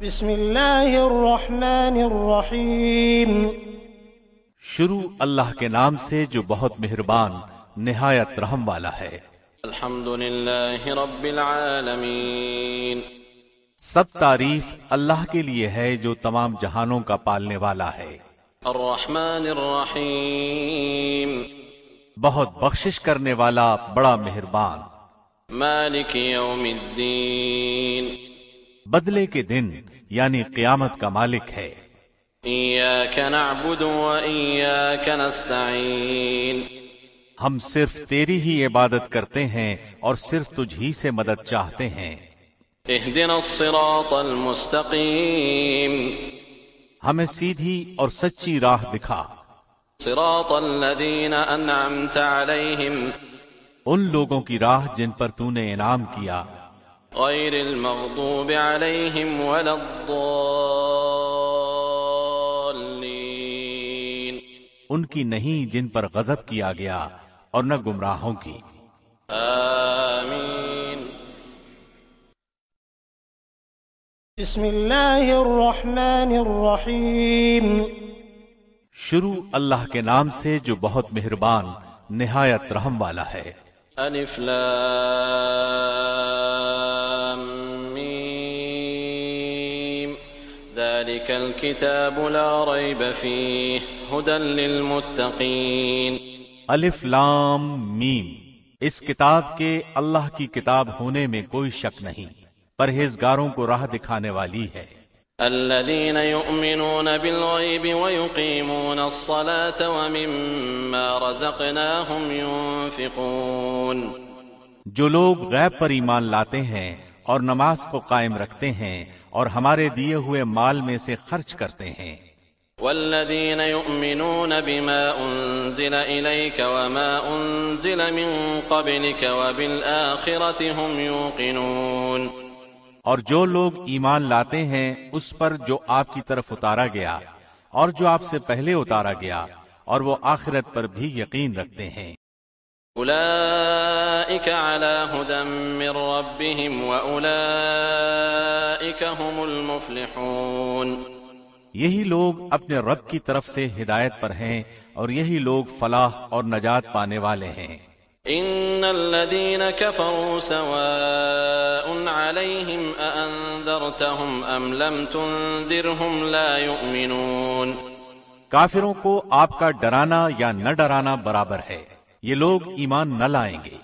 بسم اللہ الرحمن الرحیم۔ شروع اللہ کے نام سے جو بہت مہربان نہایت رحم والا ہے۔ الحمد للہ رب العالمین۔ سب تعریف اللہ کے لیے ہے جو تمام جہانوں کا پالنے والا ہے۔ الرحمن الرحیم۔ بہت بخشش کرنے والا بڑا مہربان۔ مالک یوم الدین۔ بدلے کے دن یعنی قیامت کا مالک ہے۔ ایاک نعبد و ایاک نستعین۔ ہم صرف تیری ہی عبادت کرتے ہیں اور صرف تجھ ہی سے مدد چاہتے ہیں۔ اہدنا الصراط المستقیم۔ ہمیں سیدھی اور سچی راہ دکھا۔ صراط الذین انعمت علیہم۔ ان لوگوں کی راہ جن پر تو نے انعام کیا۔ غیر المغضوب علیہم ولا الضالین۔ ان کی نہیں جن پر غضب کیا گیا اور نہ گمراہوں کی۔ آمین۔ بسم اللہ الرحمن الرحیم۔ شروع اللہ کے نام سے جو بہت مہربان نہایت رحم والا ہے۔ الف لام میم۔ ذلك الكتاب لا ریب فیہ ھدی للمتقین۔ الف لام میم، اس کتاب کے اللہ کی کتاب ہونے میں کوئی شک نہیں، پرہیزگاروں کو راہ دکھانے والی ہے۔ الذين يؤمنون بالغيب ويقيمون الصلاة ومما رزقناهم ينفقون۔ جو لوگ غیب پر ایمان لاتے ہیں اور نماز کو قائم رکھتے ہیں اور ہمارے دیے ہوئے مال میں سے خرچ کرتے ہیں۔ والذين يؤمنون بما أنزل إليك وما أنزل من قبلك وبالآخرة هم يوقنون۔ اور جو لوگ ایمان لاتے ہیں اس پر جو آپ کی طرف اتارا گیا اور جو آپ سے پہلے اتارا گیا اور وہ آخرت پر بھی یقین رکھتے ہیں۔ أولئك على هدى من ربهم وأولئك هم المفلحون۔ یہی لوگ اپنے رب کی طرف سے ہدایت پر ہیں اور یہی لوگ فلاح اور نجات پانے والے ہیں۔ ان الذين كفروا سواء عليهم أأنذرتهم ام لم تنذرهم لا يؤمنون۔ کافروں کو آپ کا ڈرانا یا نہ ڈرانا برابر ہے، یہ لوگ ایمان نہ لائیں گے۔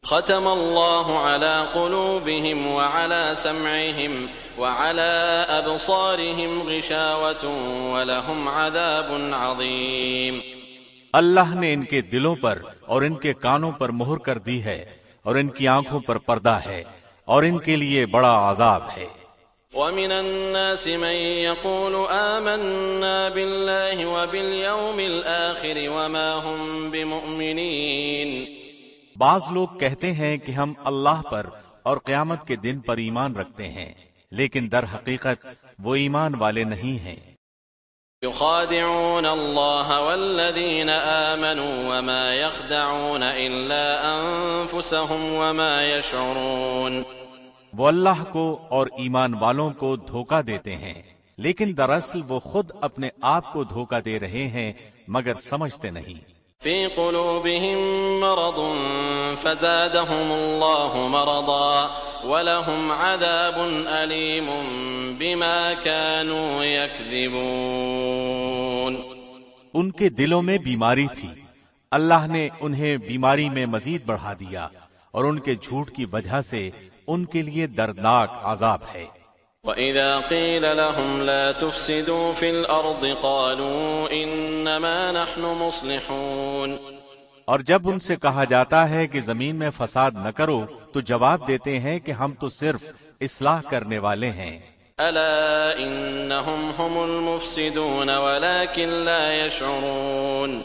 ختم الله على قلوبهم وعلى سمعهم وعلى أبصارهم غشاوة ولهم عذاب عظيم۔ اللہ نے ان کے دلوں پر اور ان کے کانوں پر مہر کر دی ہے اور ان کی آنکھوں پر پردہ ہے اور ان کے لیے بڑا عذاب ہے۔ ومن الناس من يقول آمنا بالله وباليوم الآخر وما هم بمؤمنين۔ بعض لوگ کہتے ہیں کہ ہم اللہ پر اور قیامت کے دن پر ایمان رکھتے ہیں، لیکن در حقیقت وہ ایمان والے نہیں ہیں۔ يخادعون الله والذين آمنوا وما يخدعون إلا أنفسهم وما يشعرون۔ وہ اللہ کو اور ایمان والوں کو دھوکہ دیتے ہیں، لیکن دراصل وہ خود اپنے آپ کو دھوکہ دے رہے ہیں مگر سمجھتے نہیں۔ في قلوبهم مرض فزادهم الله مرضا ولهم عذاب أليم بما كانوا يكذبون۔ ان کے دلوں میں بیماری تھی، اللہ نے انہیں بیماری میں مزید بڑھا دیا اور ان کے جھوٹ کی وجہ سے ان کے لیے دردناک عذاب ہے۔ وَإِذَا قِيلَ لَهُمْ لَا تُفْسِدُوا فِي الْأَرْضِ قَالُوا إِنَّمَا نَحْنُ مُصْلِحُونَ۔ اور جب ان سے کہا جاتا ہے کہ زمین میں فساد نہ کرو تو جواب دیتے ہیں کہ ہم تو صرف اصلاح کرنے والے ہیں۔ أَلَا إِنَّهُمْ هُمُ الْمُفْسِدُونَ وَلَكِنْ لَا يَشْعُرُونَ۔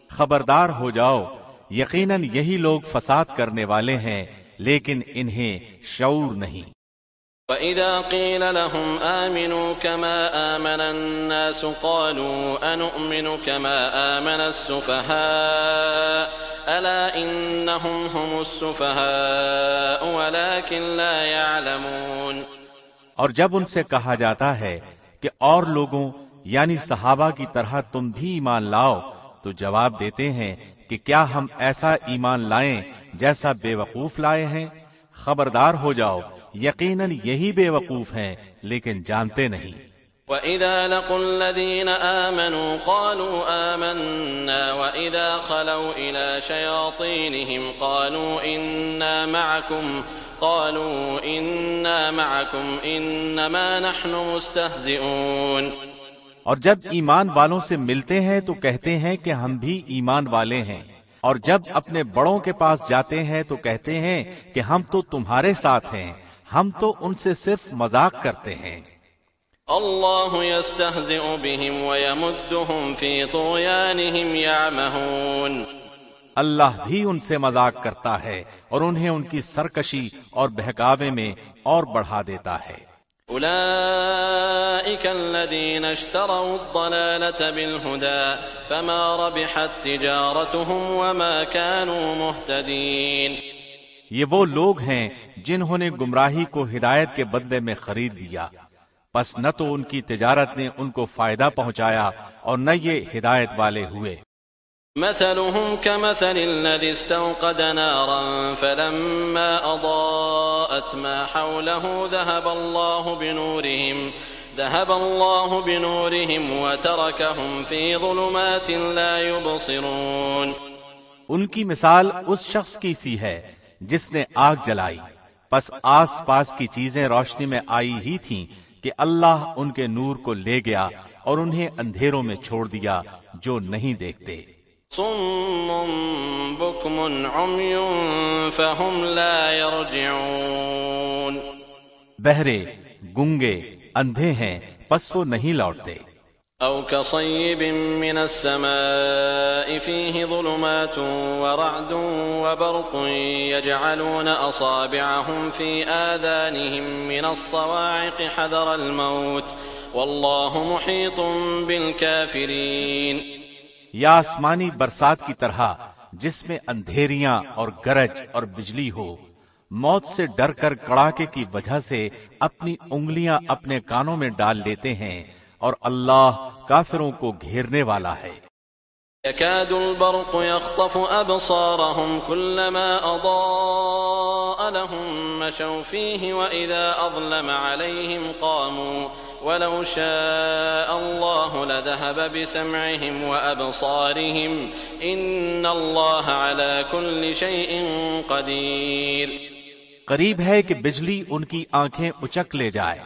خبردار ہو جاؤ، یقیناً یہی لوگ فساد کرنے والے ہیں لیکن انہیں شعور نہیں۔ وَإِذَا قِيلَ لَهُمْ آمِنُوا كَمَا آمَنَ النَّاسُ قَالُوا أَنُؤْمِنُ كَمَا آمَنَ السُّفَهَاءُ أَلَا إِنَّهُمْ هُمُ السُّفَهَاءُ وَلَكِنْ لَا يَعْلَمُونَ۔ اور جب ان سے کہا جاتا ہے کہ اور لوگوں یعنی صحابہ کی طرح تم بھی ایمان لاؤ، تو جواب دیتے ہیں کہ کیا ہم ایسا ایمان لائیں جیسا بے وقوف لائے ہیں؟ خبردار ہو جاؤ، یقیناً یہی بے وقوف ہیں لیکن جانتے نہیں۔ وَإِذَا لَقُوا الَّذِينَ آمَنُوا قَالُوا آمَنَّا وَإِذَا خَلَوْا إِلَى شَيَاطِينِهِمْ قَالُوا إِنَّا مَعَكُمْ إِنَّمَا نَحْنُ مُسْتَهْزِئُونَ۔ اور جب ایمان والوں سے ملتے ہیں تو کہتے ہیں کہ ہم بھی ایمان والے ہیں، اور جب اپنے بڑوں کے پاس جاتے ہیں تو کہتے ہیں کہ ہم تو تمہارے ساتھ ہیں، ہم تو ان سے صرف مذاق کرتے ہیں۔ اللہ یستہزئ بہم ویمدہم فی طغیانہم یعمہون۔ اللہ بھی ان سے مذاق کرتا ہے اور انہیں ان کی سرکشی اور بہکاوے میں اور بڑھا دیتا ہے۔ اولئک الذین اشتروا الضلالة بالہدى فما ربحت تجارتهم وما كانوا مہتدین۔ یہ وہ لوگ ہیں جنہوں نے گمراہی کو ہدایت کے بدلے میں خرید لیا، پس نہ تو ان کی تجارت نے ان کو فائدہ پہنچایا اور نہ یہ ہدایت والے ہوئے۔ مثلهم كمثل الذي استوقد نارا فلما أضاءت ما حوله ذهب الله بنورهم وتركهم في ظلمات لا يبصرون۔ ان کی مثال اس شخص کی سی ہے جس نے آگ جلائی، پس آس پاس کی چیزیں روشنی میں آئی ہی تھیں کہ اللہ ان کے نور کو لے گیا اور انہیں اندھیروں میں چھوڑ دیا جو نہیں دیکھتے۔ صم بكم عمي فهم لا يرجعون۔ بہرے، گنگے، اندھے ہیں پس وہ نہیں لوٹتے۔ او كصيب من السماء فيه ظلمات ورعد وبرق يجعلون أصابعهم في آذانهم من الصواعق حذر الموت والله محيط بالكافرين۔ یا آسمانی برسات کی طرح جس میں اندھیریاں اور گرج اور بجلی ہو، موت سے ڈر کر کڑاکے کی وجہ سے اپنی انگلیاں اپنے کانوں میں ڈال لیتے ہیں، اور اللہ کافروں کو گھیرنے والا ہے۔ يكاد البرق يخطف أبصارهم كلما أضاء لهم مشوا فيه وإذا أظلم عليهم قاموا ولو شاء الله لذهب بسمعهم وأبصارهم إن الله على كل شيء قدير۔ قریب ہے کہ بجلی ان کی آنکھیں اچک لے جائے،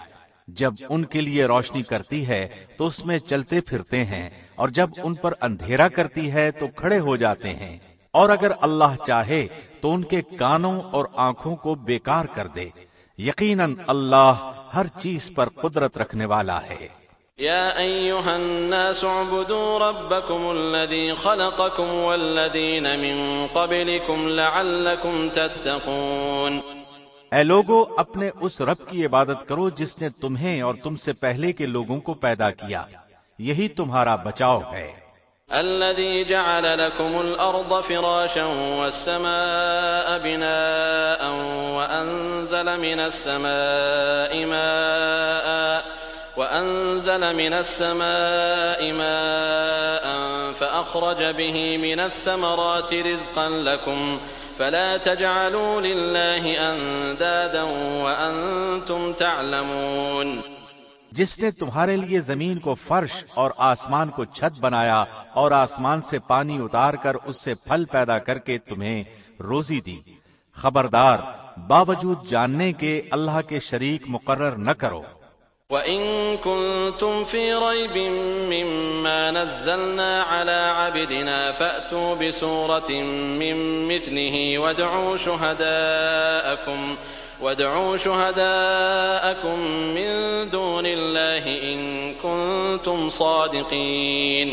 جب ان کے لیے روشنی کرتی ہے تو اس میں چلتے پھرتے ہیں، اور جب ان پر اندھیرا کرتی ہے تو کھڑے ہو جاتے ہیں، اور اگر اللہ چاہے تو ان کے کانوں اور آنکھوں کو بیکار کر دے۔ یقیناً اللہ ہر چیز پر قدرت رکھنے والا ہے۔ یا ایھا الناس اعبدوا ربکم الذی خلقکم والذین من قبلکم لعلکم تتقون۔ اے لوگو، اپنے اس رب کی عبادت کرو جس نے تمہیں اور تم سے پہلے کے لوگوں کو پیدا کیا، یہی تمہارا بچاؤ ہے۔ الذي جعل لكم الأرض فراشا والسماء بناء وأنزل من السماء ماء فأخرج به من الثمرات رزقا لكم فلا تجعلوا لله أندادا وأنتم تعلمون۔ جس نے تمہارے لیے زمین کو فرش اور آسمان کو چھت بنایا اور آسمان سے پانی اتار کر اس سے پھل پیدا کر کے تمہیں روزی دی، خبردار باوجود جاننے کے اللہ کے شریک مقرر نہ کرو۔ وَإِن كُنتُمْ فِي رَيْبٍ مِّمَّا نَزَّلْنَا عَلَىٰ عَبْدِنَا فَأْتُوا بِسُورَةٍ مِّن مِّثْلِهِ وَادْعُوا شُهَدَاءَكُم مِّن دُونِ اللَّهِ إِن كُنتُمْ صَادِقِينَ۔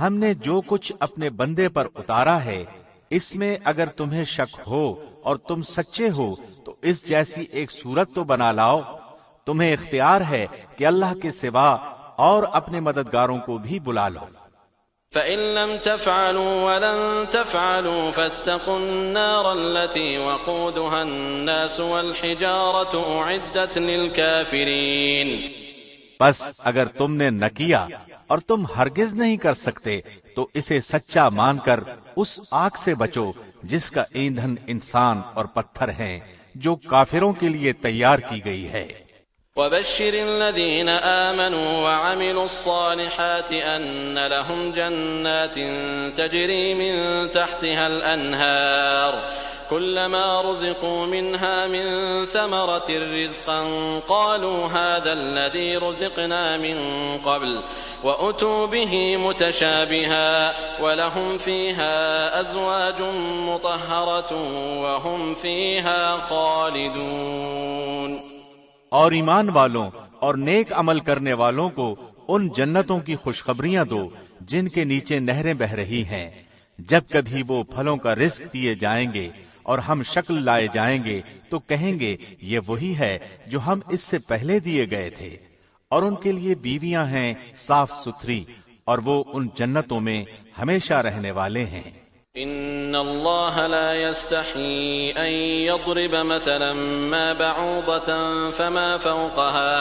ہم نے جو کچھ اپنے بندے پر اتارا ہے، اس میں اگر تمہیں شک ہو اور تم سچے ہو تو اس جیسی ایک صورت تو بنا لاؤ۔ تمہیں اختیار ہے کہ اللہ کے سوا اور اپنے مددگاروں کو بھی بلا لو۔ فإن لم تفعلوا ولن تفعلوا فاتقوا النار التي وقودها الناس والحجارة أعدت للكافرين۔ بس اگر تم نے نہ کیا اور تم ہرگز نہیں کر سکتے تو اسے سچا مان کر اس آگ سے بچو جس کا ایندھن انسان اور پتھر ہیں، جو کافروں کے لیے تیار کی گئی ہے۔ وبشر الذين آمنوا وعملوا الصالحات أن لهم جنات تجري من تحتها الأنهار كلما رزقوا منها من ثمرة رزقا قالوا هذا الذي رزقنا من قبل وأتوا به متشابها ولهم فيها أزواج مطهرة وهم فيها خالدون۔ اور ایمان والوں اور نیک عمل کرنے والوں کو ان جنتوں کی خوشخبریاں دو جن کے نیچے نہریں بہ رہی ہیں، جب کبھی وہ پھلوں کا رزق دیے جائیں گے اور ہم شکل لائے جائیں گے تو کہیں گے یہ وہی ہے جو ہم اس سے پہلے دیے گئے تھے، اور ان کے لیے بیویاں ہیں صاف ستھری اور وہ ان جنتوں میں ہمیشہ رہنے والے ہیں۔ ان اللہ لا يستحی ان يضرب مثلا ما بعوضة فما فوقها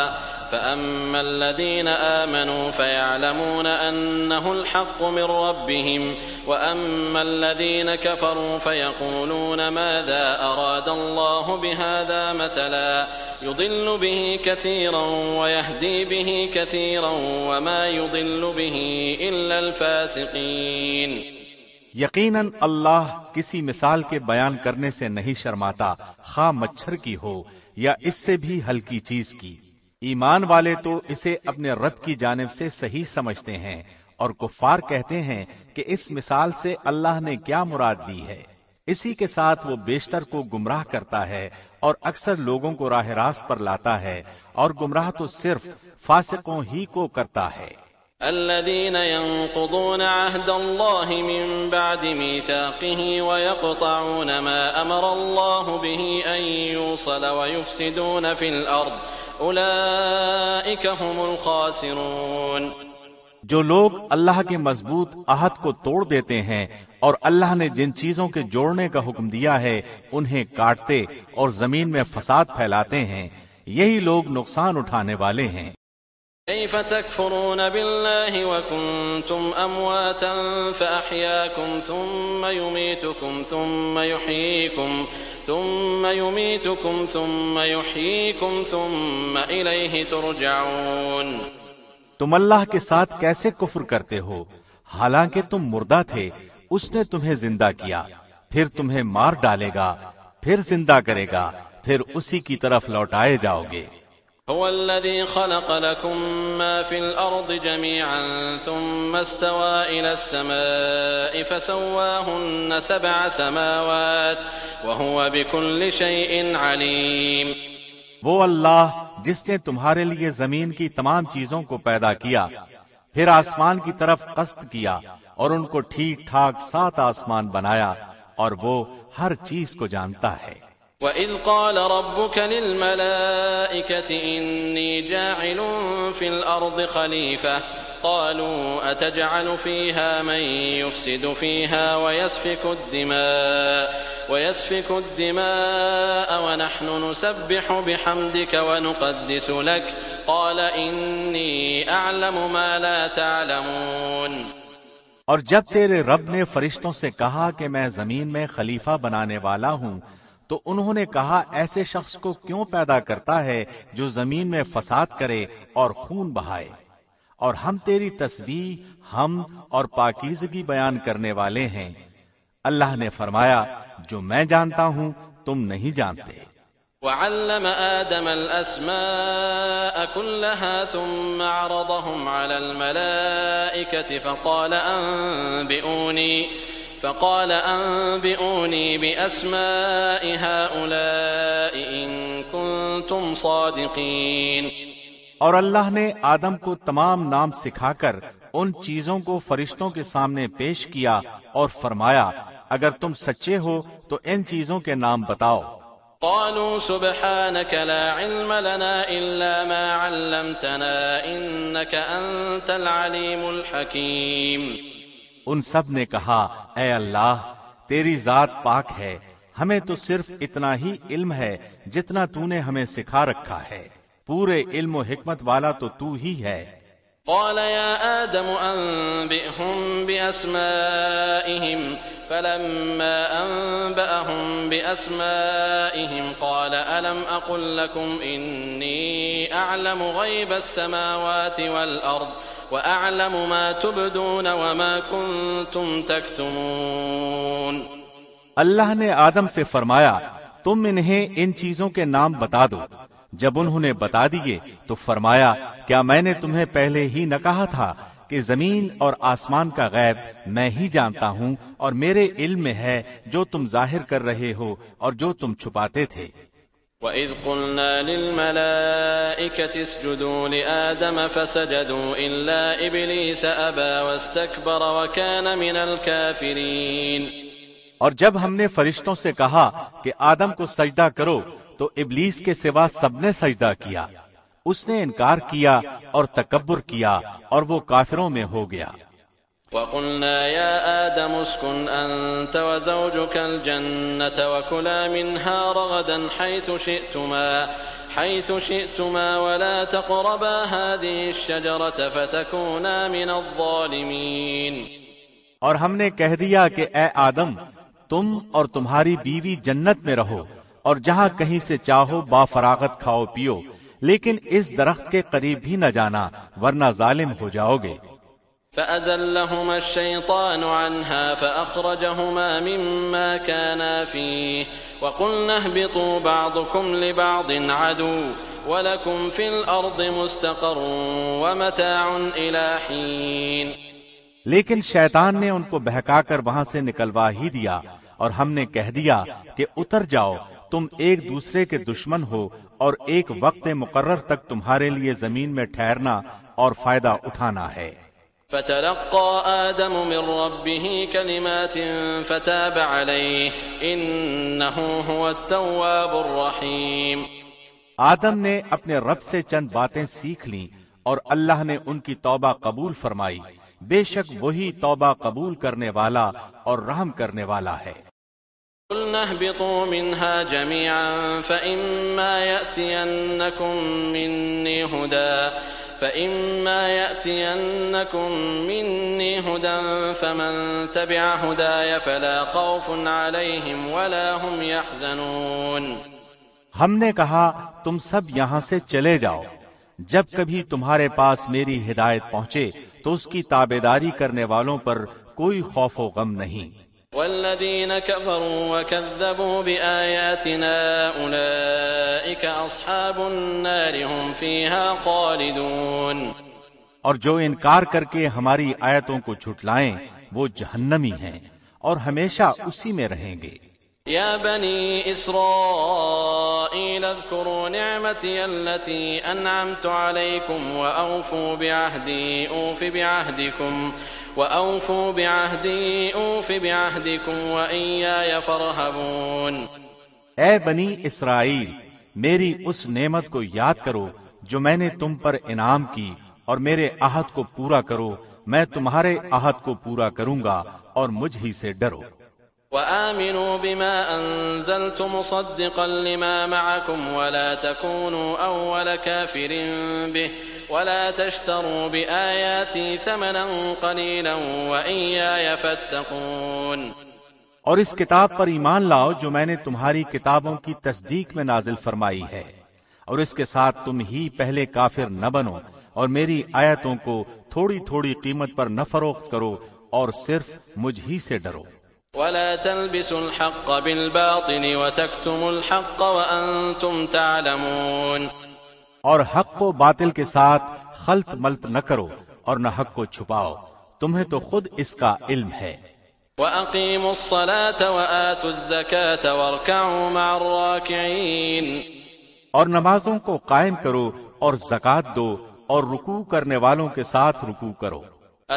فأما الذين آمنوا فيعلمون أنه الحق من ربهم وأما الذين كفروا فيقولون ماذا أراد الله بهذا مثلا يضل به كثيرا ويهدي به كثيرا وما يضل به إلا الفاسقين۔ یقیناً اللہ کسی مثال کے بیان کرنے سے نہیں شرماتا، خواہ مچھر کی ہو یا اس سے بھی ہلکی چیز کی۔ ایمان والے تو اسے اپنے رب کی جانب سے صحیح سمجھتے ہیں، اور کفار کہتے ہیں کہ اس مثال سے اللہ نے کیا مراد دی ہے۔ اسی کے ساتھ وہ بیشتر کو گمراہ کرتا ہے اور اکثر لوگوں کو راہ راست پر لاتا ہے، اور گمراہ تو صرف فاسقوں ہی کو کرتا ہے۔ الذين ينقضون عهد الله من بعد ميثاقه ويقطعون ما أمر الله به أن يوصل ويفسدون في الأرض أولئك هم الخاسرون۔ جو لوگ اللہ کے مضبوط عہد کو توڑ دیتے ہیں اور اللہ نے جن چیزوں کے جوڑنے کا حکم دیا ہے انہیں کاٹتے اور زمین میں فساد پھیلاتے ہیں، یہی لوگ نقصان اٹھانے والے ہیں۔ كيف تكفرون بالله وكنتم أمواتا فأحياكم ثم يميتكم ثم يحييكم ثم إليه ترجعون۔ تم اللہ کے ساتھ کیسے کفر کرتے ہو حالانکہ تم مردہ تھے، اس نے تمہیں زندہ کیا، پھر تمہیں مار ڈالے گا، پھر زندہ کرے گا، پھر اسی کی طرف لوٹائے جاؤ گے۔ هو الذي خلق لكم ما في الأرض جميعا ثم استوى إلى السماء فسواهن 7 سماوات وهو بكل شيء عليم۔ وہ اللہ جس نے تمہارے لیے زمین کی تمام چیزوں کو پیدا کیا، پھر آسمان کی طرف قصد کیا اور ان کو ٹھیک ٹھاک 7 آسمان بنایا، اور وہ ہر چیز کو جانتا ہے۔ وَإِذْ قَالَ رَبُّكَ لِلْمَلَائِكَةِ إِنِّي جَاعِلٌ فِي الْأَرْضِ خَلِيفَةً قَالُوا أَتَجْعَلُ فِيهَا مَن يُفْسِدُ فِيهَا وَيَسْفِكُ الدِّمَاءَ وَنَحْنُ نُسَبِّحُ بِحَمْدِكَ وَنُقَدِّسُ لَكَ قَالَ إِنِّي أَعْلَمُ مَا لَا تَعْلَمُونَ۔ اور جب تیرے رب نے فرشتوں سے کہا کہ میں زمین میں خلیفہ بنانے والا ہوں، تو انہوں نے کہا ایسے شخص کو کیوں پیدا کرتا ہے جو زمین میں فساد کرے اور خون بہائے، اور ہم تیری تسبیح، حمد اور پاکیزگی بیان کرنے والے ہیں۔ اللہ نے فرمایا جو میں جانتا ہوں تم نہیں جانتے۔ وَعَلَّمَ آدَمَ الْأَسْمَاءَ كُلَّهَا ثُمَّ عَرَضَهُمْ عَلَى الْمَلَائِكَةِ فقال أنبئوني بأسماء هؤلاء إن كنتم صادقين۔ اور اللہ نے آدم کو تمام نام سکھا کر ان چیزوں کو فرشتوں کے سامنے پیش کیا اور فرمایا اگر تم سچے ہو تو ان چیزوں کے نام بتاؤ۔ قالوا سبحانك لا علم لنا إلا ما علمتنا إنك أنت العليم الحكيم۔ ان سب نے کہا اے اللہ تیری ذات پاک ہے، ہمیں تو صرف اتنا ہی علم ہے جتنا تو نے ہمیں سکھا رکھا ہے، پورے علم و حکمت والا تو ہی ہے۔ قال يا آدم أنبئهم بأسمائهم فلما أنبأهم بأسمائهم قال ألم أقل لكم إني أعلم غيب السماوات والأرض وأعلم ما تبدون وما كنتم تكتمون۔ اللہ نے آدم سے فرمایا تم انہیں ان چیزوں کے نام بتا دو۔ جب انہوں نے بتا دیے تو فرمایا کیا میں نے تمہیں پہلے ہی نہ کہا تھا کہ زمین اور آسمان کا غیب میں ہی جانتا ہوں اور میرے علم میں ہے جو تم ظاہر کر رہے ہو اور جو تم چھپاتے تھے۔ وَإِذْ قُلْنَا لِلْمَلَائِكَةِ اسْجُدُوا لِآدَمَ فَسَجَدُوا إِلَّا إِبْلِيسَ أَبَى وَاسْتَكْبَرَ وَكَانَ مِنَ الْكَافِرِينَ۔ اور جب ہم نے فرشتوں سے کہا کہ آدم کو سجدہ کرو تو ابلیس کے سوا سب نے سجدہ کیا، اس نے انکار کیا اور تکبر کیا اور وہ کافروں میں ہو گیا۔ وَقُلْنَا يَا آدَمُ اسْكُنْ أَنْتَ وَزَوْجُكَ الْجَنَّةَ وَكُلَا مِنْهَا رَغَدًا حَيْثُ شِئْتُمَا وَلَا تَقْرَبَا هَذِهِ الشَّجَرَةَ فَتَكُونَا مِنَ الظَّالِمِينَ۔ اور ہم نے کہہ دیا کہ اے آدم تم اور تمہاری بیوی جنت میں رہو اور جہاں کہیں سے چاہو با فراغت کھاؤ پیو، لیکن اس درخت کے قریب بھی نہ جانا ورنہ ظالم ہو جاؤ گے۔ فَأَزَلَّهُمَا الشَّيْطَانُ عَنْهَا فَأَخْرَجَهُمَا مِمَّا كَانَا فِيهِ وَقُلْنَا اهْبِطُوا بَعْضُكُمْ لِبَعْضٍ عَدُوٌّ وَلَكُمْ فِي الْأَرْضِ مُسْتَقَرٌّ وَمَتَاعٌ إِلَىٰ حِينٍ۔ لیکن شیطان نے ان کو بہکا کر وہاں سے نکلوا ہی دیا اور ہم نے کہہ دیا کہ اتر جاؤ، تم ایک دوسرے کے دشمن ہو اور ایک وقت مقرر تک تمہارے لیے زمین میں ٹھہرنا اور فائدہ اٹھانا ہے۔ فَتَلَقَّى آدَمُ مِن رَّبِّهِ كَلِمَاتٍ فَتَابَ عَلَيْهِ إِنَّهُ هُوَ التَّوَّابُ الرَّحِيمُ۔ آدم نے اپنے رب سے چند باتیں سیکھ لیں اور اللہ نے ان کی توبہ قبول فرمائی، بے شک وہی توبہ قبول کرنے والا اور رحم کرنے والا ہے۔ قُلْنَا اهْبِطُوا مِنْهَا جَمِيعًا فَإِمَّا يَأْتِيَنَّكُم مِّنِّي هُدًى فَمَن تَبِعَ هُدَايَ فَلَا خَوْفٌ عَلَيْهِمْ وَلَا هُمْ يَحْزَنُونَ۔ ہم نے کہا تم سب یہاں سے چلے جاؤ، جب کبھی تمہارے پاس میری ہدایت پہنچے تو اس کی تابعداری کرنے والوں پر کوئی خوف و غم نہیں۔ وَالَّذِينَ كَفَرُوا وَكَذَّبُوا بِآيَاتِنَا أُولَئِكَ أَصْحَابُ النَّارِ هُمْ فِيهَا خَالِدُونَ۔ اور جو انکار کر کے ہماری آیتوں کو جھٹلائیں وہ جہنمی ہیں اور ہمیشہ اسی میں رہیں گے۔ يا بني إسرائيل اذكروا نعمتي التي أنعمت عليكم وأوفوا بعهدي أوف بعهدكم وإياي فارهبون۔ اے بنی اسرائیل میری اس نعمت کو یاد کرو جو میں نے تم پر انعام کی اور میرے عہد کو پورا کرو، میں تمہارے عہد کو پورا کروں گا اور مجھ ہی سے ڈرو۔ وآمنوا بما أنزلت مصدقا لما معكم ولا تكونوا أول كافر به ولا تشتروا بآياتي ثمنا قليلا وإياي فاتقون۔ اور اس کتاب پر ایمان لاؤ جو میں نے تمہاری کتابوں کی تصدیق میں نازل فرمائی ہے، اور اس کے ساتھ تم ہی پہلے کافر نہ بنو اور میری آیتوں کو تھوڑی تھوڑی قیمت پر نہ فروخت کرو اور صرف مجھ ہی سے ڈرو۔ ولا تلبسوا الحق بالباطل وتكتموا الحق وأنتم تعلمون۔ اور حق کو باطل کے ساتھ خلط ملط نہ کرو اور نہ حق کو چھپاؤ، تمہیں تو خود اس کا علم ہے۔ وأقيموا الصلاة وآتوا الزكاة واركعوا مع الراكعين۔ اور نمازوں کو قائم کرو اور زکوٰۃ دو اور رکوع کرنے والوں کے ساتھ رکوع کرو۔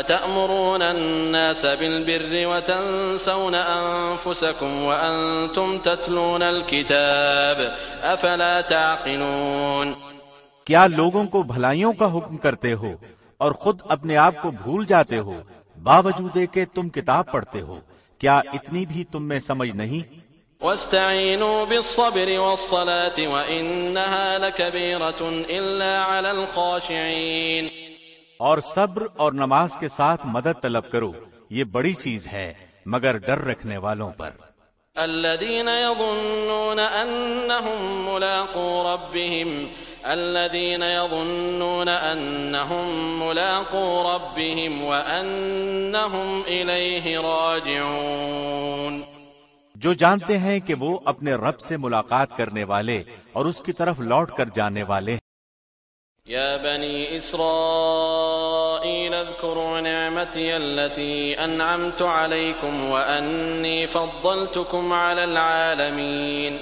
أتأمرون الناس بالبر وتنسون أنفسكم وأنتم تتلون الكتاب أفلا تعقلون۔ کیا لوگوں کو بھلائیوں کا حکم کرتے ہو اور خود اپنے آپ کو بھول جاتے ہو؟ باوجود کہ تم کتاب پڑھتے ہو، کیا اتنی بھی تم میں سمجھ نہیں؟ واستعینوا بالصبر والصلاة وإنها لكبيرة إلا على الخاشعين، اور صبر اور نماز کے ساتھ مدد طلب کرو، یہ بڑی چیز ہے مگر ڈر رکھنے والوں پر۔ الذين يظنون أنهم ملاقو ربهم وأنهم إليه راجعون، جو جانتے ہیں کہ وہ اپنے رب سے ملاقات کرنے والے اور اس کی طرف لوٹ کر جانے والے ہیں۔ يا بني إسرائيل اذكروا نعمتي التي أنعمت عليكم وأني فضلتكم على العالمين،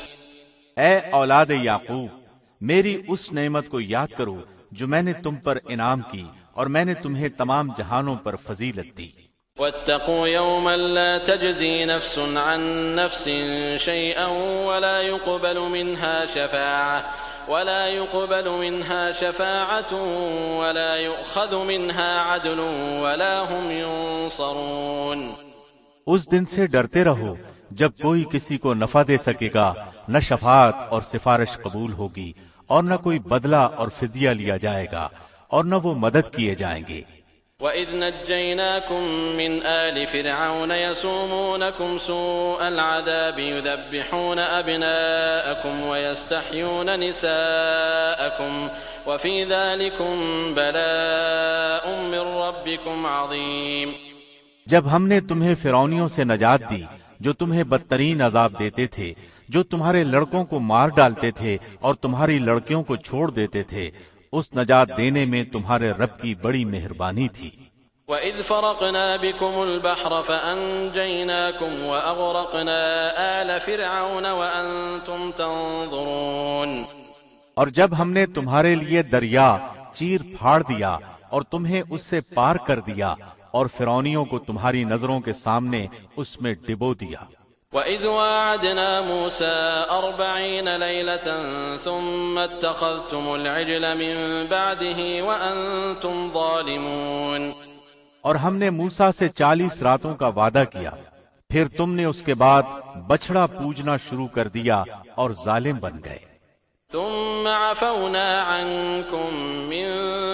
اے اولاد یعقوب، میری اس نعمت کو یاد کرو جو میں نے تم پر انعام کی اور میں نے تمہیں تمام جہانوں پر فضیلت دی۔ واتقوا يوما لا تجزي نفس عن نفس شيئا ولا يقبل منها شفاعة ولا يؤخذ منها عدل ولا هم ينصرون، اس دن سے ڈرتے رہو جب کوئی کسی کو نفع دے سکے گا، نہ شفاعت اور سفارش قبول ہوگی اور نہ کوئی بدلہ اور فدیہ لیا جائے گا اور نہ وہ مدد کیے جائیں گے۔ وَإِذْ نَجَّيْنَاكُمْ مِنْ آلِ فِرْعَوْنَ يَسُومُونَكُمْ سُوءَ الْعَذَابِ يُذَبِّحُونَ أَبْنَاءَكُمْ وَيَسْتَحْيُونَ نِسَاءَكُمْ وَفِي ذَلِكُمْ بَلَاءٌ مِّن رَّبِّكُمْ عَظِيمٌ، جب ہم نے تمہیں فرعونیوں سے نجات دی جو تمہیں بدترین عذاب دیتے تھے، جو تمہارے لڑکوں کو مار ڈالتے تھے اور تمہاری لڑکیوں کو چھوڑ دیتے تھے، اس نجات دینے میں تمہارے رب کی بڑی مہربانی تھی۔ وَإِذْ فَرَقْنَا بِكُمُ الْبَحْرَ فَأَنْجَيْنَاكُمْ وَأَغْرَقْنَا آلَ فِرْعَوْنَ وَأَنْتُمْ تَنظُرُونَ، اور جب ہم نے تمہارے لیے دریا چیر پھاڑ دیا اور تمہیں اس سے پار کر دیا اور فرعونیوں کو تمہاری نظروں کے سامنے اس میں ڈبو دیا۔ وَإِذْ وَاعَدْنَا مُوسَىٰ 40 لَيْلَةً ثُمَّ اتَّخَذْتُمُ الْعِجْلَ مِن بَعْدِهِ وَأَنْتُمْ ظَالِمُونَ، اور ہم نے موسیٰ سے 40 راتوں کا وعدہ کیا، پھر تم نے اس کے بعد بچڑا پوجنا شروع کر دیا اور ظالم بن گئے۔ ثُمَّ عَفَوْنَا عَنْكُمْ مِن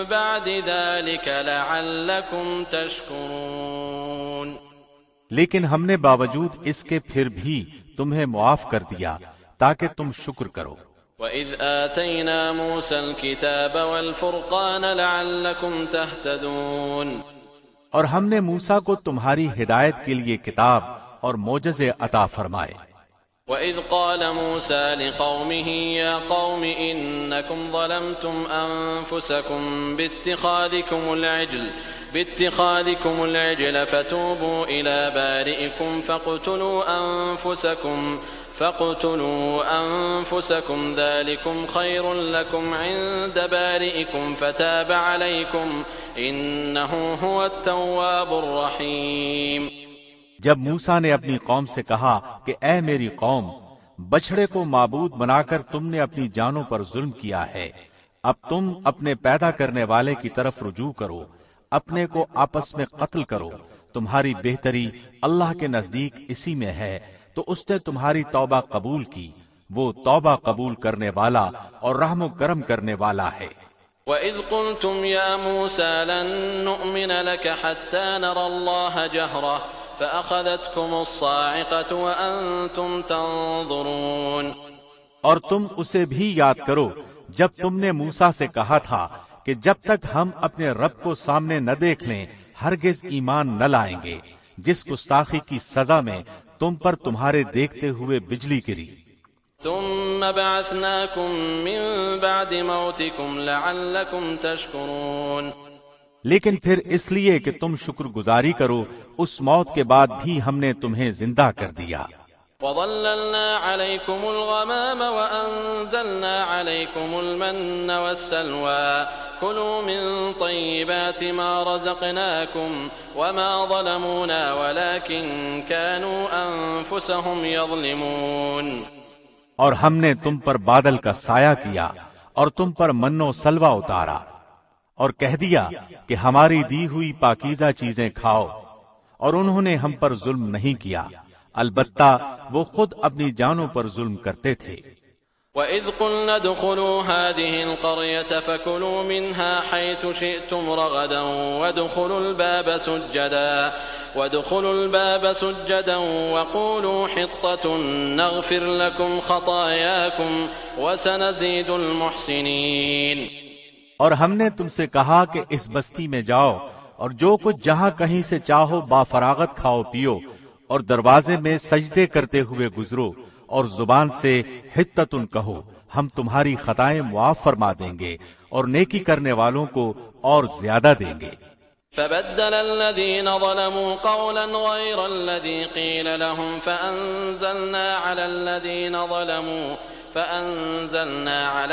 بَعْدِ ذَلِكَ لَعَلَّكُمْ تَشْكُرُونَ، لیکن ہم نے باوجود اس کے پھر بھی تمہیں معاف کر دیا تاکہ تم شکر کرو۔ وَإِذْ آتَيْنَا مُوسَى الْكِتَابَ وَالْفُرْقَانَ لَعَلَّكُمْ تَهْتَدُونَ، اور ہم نے موسیٰ کو تمہاری ہدایت کے لیے کتاب اور معجزے عطا فرمائے۔ وَإِذْ قَالَ مُوسَىٰ لِقَوْمِهِ يَا قَوْمِ إِنَّكُمْ ظَلَمْتُمْ أَنفُسَكُمْ بِاتِّخَاذِكُمُ الْعِجْلَ فَتُوبُوا إِلَىٰ بَارِئِكُمْ فَاقْتُلُوا أَنفُسَكُمْ ذَٰلِكُمْ خَيْرٌ لَّكُمْ عِندَ بَارِئِكُمْ فَتَابَ عَلَيْكُمْ إِنَّهُ هُوَ التَّوَّابُ الرَّحِيمُ، جب موسیٰ نے اپنی قوم سے کہا کہ اے میری قوم، بچڑے کو معبود بنا کر تم نے اپنی جانوں پر ظلم کیا ہے، اب تم اپنے پیدا کرنے والے کی طرف رجوع کرو، اپنے کو آپس میں قتل کرو، تمہاری بہتری اللہ کے نزدیک اسی میں ہے، تو اس نے تمہاری توبہ قبول کی، وہ توبہ قبول کرنے والا اور رحم و کرم کرنے والا ہے۔ وَإِذْ قُلْتُمْ يَا مُوسَىٰ لَن نُّؤْمِنَ لَكَ حَتَّىٰ نَرَى اللَّهَ جَهْرَةً فَأَخَذَتْكُمُ الصَّاعِقَةُ وَأَنْتُمْ تَنظُرُونَ، اور تم اسے بھی یاد کرو جب تم نے موسیٰ سے کہا تھا کہ جب تک ہم اپنے رب کو سامنے نہ دیکھ لیں ہرگز ایمان نہ لائیں گے، جس گستاخی کی سزا میں تم پر تمہارے دیکھتے ہوئے بجلی گری۔ ثُمَّ بَعَثْنَاكُم مِّن بَعْدِ مَوْتِكُمْ لَعَلَّكُمْ تَشْكُرُونَ، لیکن پھر اس لیے کہ تم شکر گزاری کرو اس موت کے بعد بھی ہم نے تمہیں زندہ کر دیا۔ وَظَلَّلْنَا عَلَيْكُمُ الْغَمَامَ وَأَنزَلْنَا عَلَيْكُمُ الْمَنَّ وَالسَّلْوَىٰ كُلُوا مِن طَيِّبَاتِ مَا رَزَقْنَاكُمْ وَمَا ظَلَمُونَا وَلَٰكِن كَانُوا أَنفُسَهُمْ يَظْلِمُونَ، اور ہم نے تم پر بادل کا سایہ کیا اور تم پر من و سلوہ اتارا اور کہہ دیا کہ ہماری دی ہوئی پاکیزہ چیزیں کھاؤ، اور انہوں نے ہم پر ظلم نہیں کیا، البتہ وہ خود اپنی جانوں پر ظلم کرتے تھے۔ وَإِذْ قُلْنَا ادْخُلُوا هَٰذِهِ الْقَرْيَةَ فَكُلُوا مِنْهَا حَيْثُ شِئْتُمْ رَغَدًا وَادْخُلُوا الْبَابَ سُجَّدًا وَقُولُوا حِطَّةٌ نَغْفِرْ لَكُمْ خَطَايَاكُمْ وَسَنَزِيدُ الْمُحْسِنِينَ۔ اور ہم نے تم سے کہا کہ اس بستی میں جاؤ اور جو کچھ جہاں کہیں سے چاہو بافراغت کھاؤ پیو، اور دروازے میں سجدے کرتے ہوئے گزرو، اور زبان سے حطتن کہو، ہم تمہاری خطائیں معاف فرما دیں گے اور نیکی کرنے والوں کو اور زیادہ دیں گے۔ فبدل الذين ظلموا قولا غير الذي قيل لهم فأنزلنا على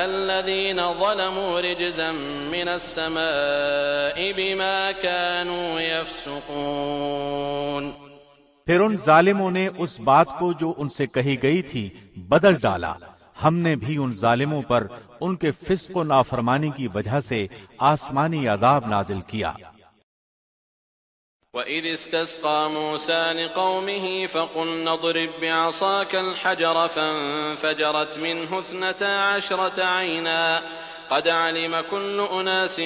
الذين ظلموا رجزا من السماء بما كانوا يفسقون۔ پھر ان ظالموں نے اس بات کو جو ان سے کہی گئی تھی بدل ڈالا، ہم نے بھی ان ظالموں پر ان کے فسق و نافرمانی کی وجہ سے آسمانی عذاب نازل کیا۔ وَإِذِ اسْتَسْقَىٰ مُوسَىٰ لِقَوْمِهِ فَقُلْنَا اضْرِب بِّعَصَاكَ الْحَجَرَ فَانفَجَرَتْ مِنْهُ 12 عَيْنًا قَدْ عَلِمَ كُلُّ أُنَاسٍ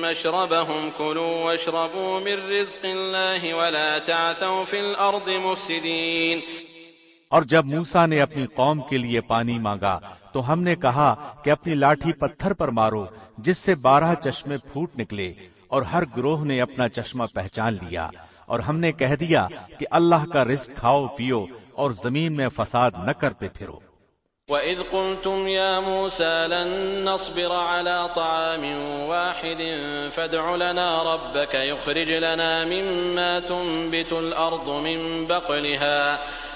مَّشْرَبَهُمْ كُلُوا وَاشْرَبُوا مِن رِّزْقِ اللَّهِ وَلَا تَعْثَوْا فِي الْأَرْضِ مُفْسِدِينَ۔ اور جب موسیٰ نے اپنی قوم کے لیے پانی مانگا تو ہم نے کہا کہ اپنی لاٹھی پتھر پر مارو جس سے 12 چشمے پھوٹ نکلے، اور ہر گروہ نے اپنا چشمہ پہچان لیا، اور ہم نے کہہ دیا کہ اللہ کا رزق کھاؤ پیو اور زمین میں فساد نہ کرتے پھرو۔ وَإِذْ قُلْتُمْ يَا مُوسَىٰ لَن نَّصْبِرَ عَلَىٰ طَعَامٍ وَاحِدٍ فَادْعُ لَنَا رَبَّكَ يُخْرِجْ لَنَا مِمَّا تُنبِتُ الْأَرْضُ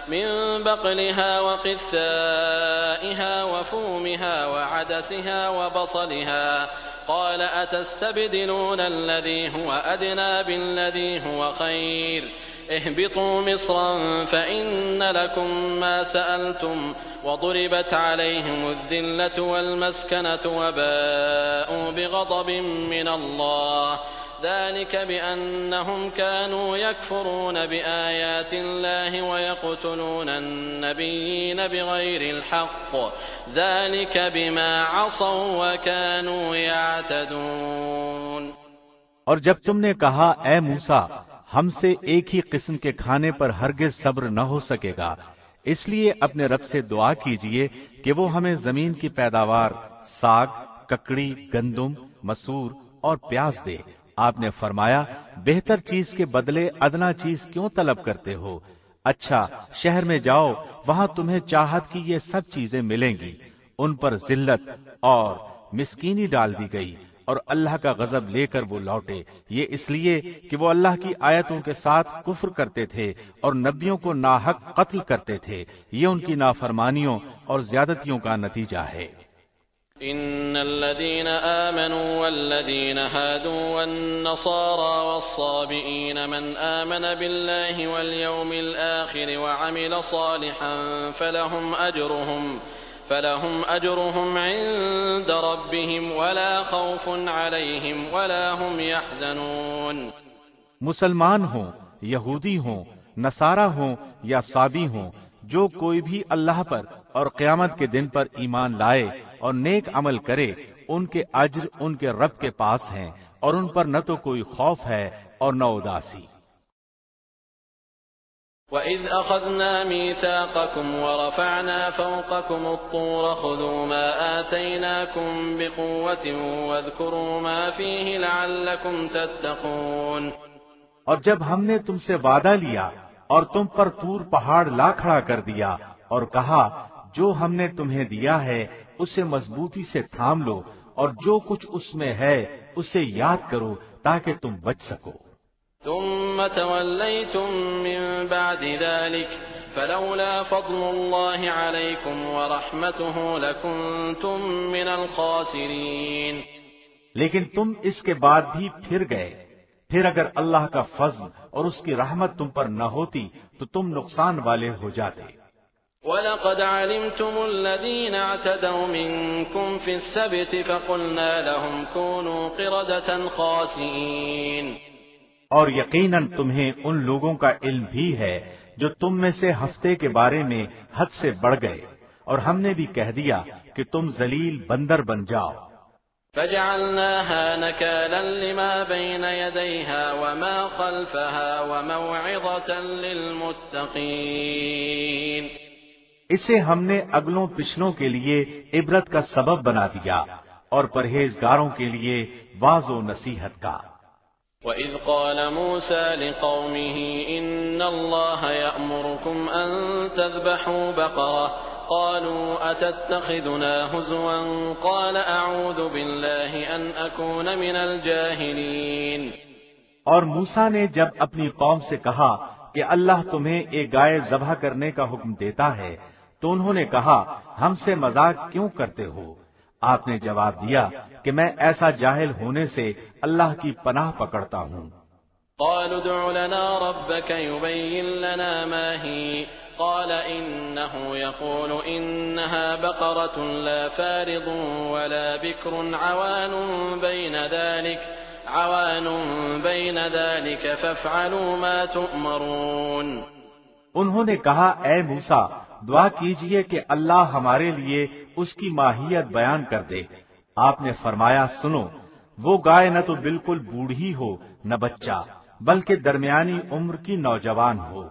مِن بَقْلِهَا وَقِثَّائِهَا وَفُومِهَا وَعَدَسِهَا وَبَصَلِهَا قَالَ أَتَسْتَبْدِلُونَ الَّذِي هُوَ أَدْنَىٰ بِالَّذِي هُوَ خَيْرٌ اهْبِطُوا مِصْرًا فَإِنَّ لَكُم مَّا سَأَلْتُمْ وَضُرِبَتْ عَلَيْهِمُ الذِّلَّةُ وَالْمَسْكَنَةُ وَبَاءُوا بِغَضَبٍ مِّنَ اللَّهِ ذلك بأنهم كانوا يكفرون بآيات الله ويقتلون النبيين بغير الحق ذلك بما عصوا وكانوا يعتدون۔ اور جب تم نے کہا اے موسیٰ ہم سے ایک ہی قسم کے کھانے پر ہرگز صبر نہ ہو سکے گا، اس لیے اپنے رب سے دعا کیجئے کہ وہ ہمیں زمین کی پیداوار ساگ، ککڑی، گندم، مسور اور پیاز دے۔ آپ نے فرمایا بہتر چیز کے بدلے ادنا چیز کیوں طلب کرتے ہو؟ اچھا شہر میں جاؤ، وہاں تمہیں چاہت کی یہ سب چیزیں ملیں گی۔ ان پر ذلت اور مسکینی ڈال دی گئی اور اللہ کا غضب لے کر وہ لوٹے، یہ اس لیے کہ وہ اللہ کی آیتوں کے ساتھ کفر کرتے تھے اور نبیوں کو ناحق قتل کرتے تھے۔ یہ ان کی نافرمانیوں اور زیادتیوں کا نتیجہ ہے۔ إن الذين آمنوا والذين هادوا والنصارى والصابئين من آمن بالله واليوم الآخر وعمل صالحا فلهم أجرهم عند ربهم ولا خوف عليهم ولا هم يحزنون۔ مسلمان ہوں، یہودی ہوں، نصارہ ہوں یا صابی ہوں، جو کوئی بھی اللہ پر اور قیامت کے دن پر ایمان لائے اور نیک عمل کرے، ان کے اجر ان کے رب کے پاس ہیں اور ان پر نہ تو کوئی خوف ہے اور نہ اداسی۔ وَإِذْ أَخَذْنَا مِيثَاقَكُمْ وَرَفَعْنَا فَوْقَكُمُ الطُّورَ خُذُوا مَا آتَيْنَاكُمْ بِقُوَّةٍ وَاذْكُرُوا مَا فِيهِ لَعَلَّكُمْ تَتَّقُونَ۔ اور جب ہم نے تم سے وعدہ لیا اور تم پر طور پہاڑ لا کھڑا کر دیا اور کہا جو ہم نے تمہیں دیا ہے اسے مضبوطی سے تھام لو اور جو کچھ اس میں ہے اسے یاد کرو تاکہ تم بچ سکو۔ ثم توليتم من بعد ذلك فلولا فضل الله عليكم ورحمته لكنتم من الخاسرين۔ لیکن تم اس کے بعد بھی پھر گئے، پھر اگر اللہ کا فضل اور اس کی رحمت تم پر نہ ہوتی تو تم نقصان والے ہو جاتے۔ وَلَقَدْ عَلِمْتُمُ الَّذِينَ اعْتَدَوْا مِنكُمْ فِي السَّبْتِ فَقُلْنَا لَهُمْ كُونُوا قِرَدَةً خَاسِئِينَ۔ اور یقیناً تمہیں ان لوگوں کا علم بھی ہے جو تم میں سے ہفتے کے بارے میں حد سے بڑھ گئے، اور ہم نے بھی کہہ دیا کہ تم ذلیل بندر بن جاؤ۔ فجعلناها نكالا لما بين يديها وما خلفها وموعظة للمتقين۔ اسے ہم نے اگلوں پچھلوں کے لیے عبرت کا سبب بنا دیا اور پرہیزگاروں کے لیے واعظ و نصیحت کا۔ وَإِذْ قَالَ مُوسَى لِقَوْمِهِ إِنَّ اللَّهَ يَأْمُرُكُمْ أَن تَذْبَحُوا بَقَرَةً قَالُوا أَتَتَّخِذُنَا هُزُوًا قَالَ أَعُوذُ بِاللَّهِ أَنْ أَكُونَ مِنَ الْجَاهِلِينَ۔ اور موسیٰ نے جب اپنی قوم سے کہا کہ اللہ تمہیں ایک گائے ذبح کرنے کا حکم دیتا ہے تو انہوں نے کہا ہم سے مذاق کیوں کرتے ہو؟ آپ نے جواب دیا کہ میں ایسا جاہل ہونے سے اللہ کی پناہ پکڑتا ہوں۔ قالوا ادع لنا ربك يبين لنا ما هي قال إنه يقول إنها بقرة لا فارض ولا بكر عوان بين ذلك فافعلوا ما تؤمرون۔ انہوں نے کہا اے موسیٰ دعا کیجئے کہ اللہ ہمارے لیے اس کی ماہیت بیان کر دے۔ آپ نے فرمایا سنو، وہ گائے نہ تو بالکل بوڑھی ہو نہ بچہ، بلکہ درمیانی عمر کی نوجوان ہو۔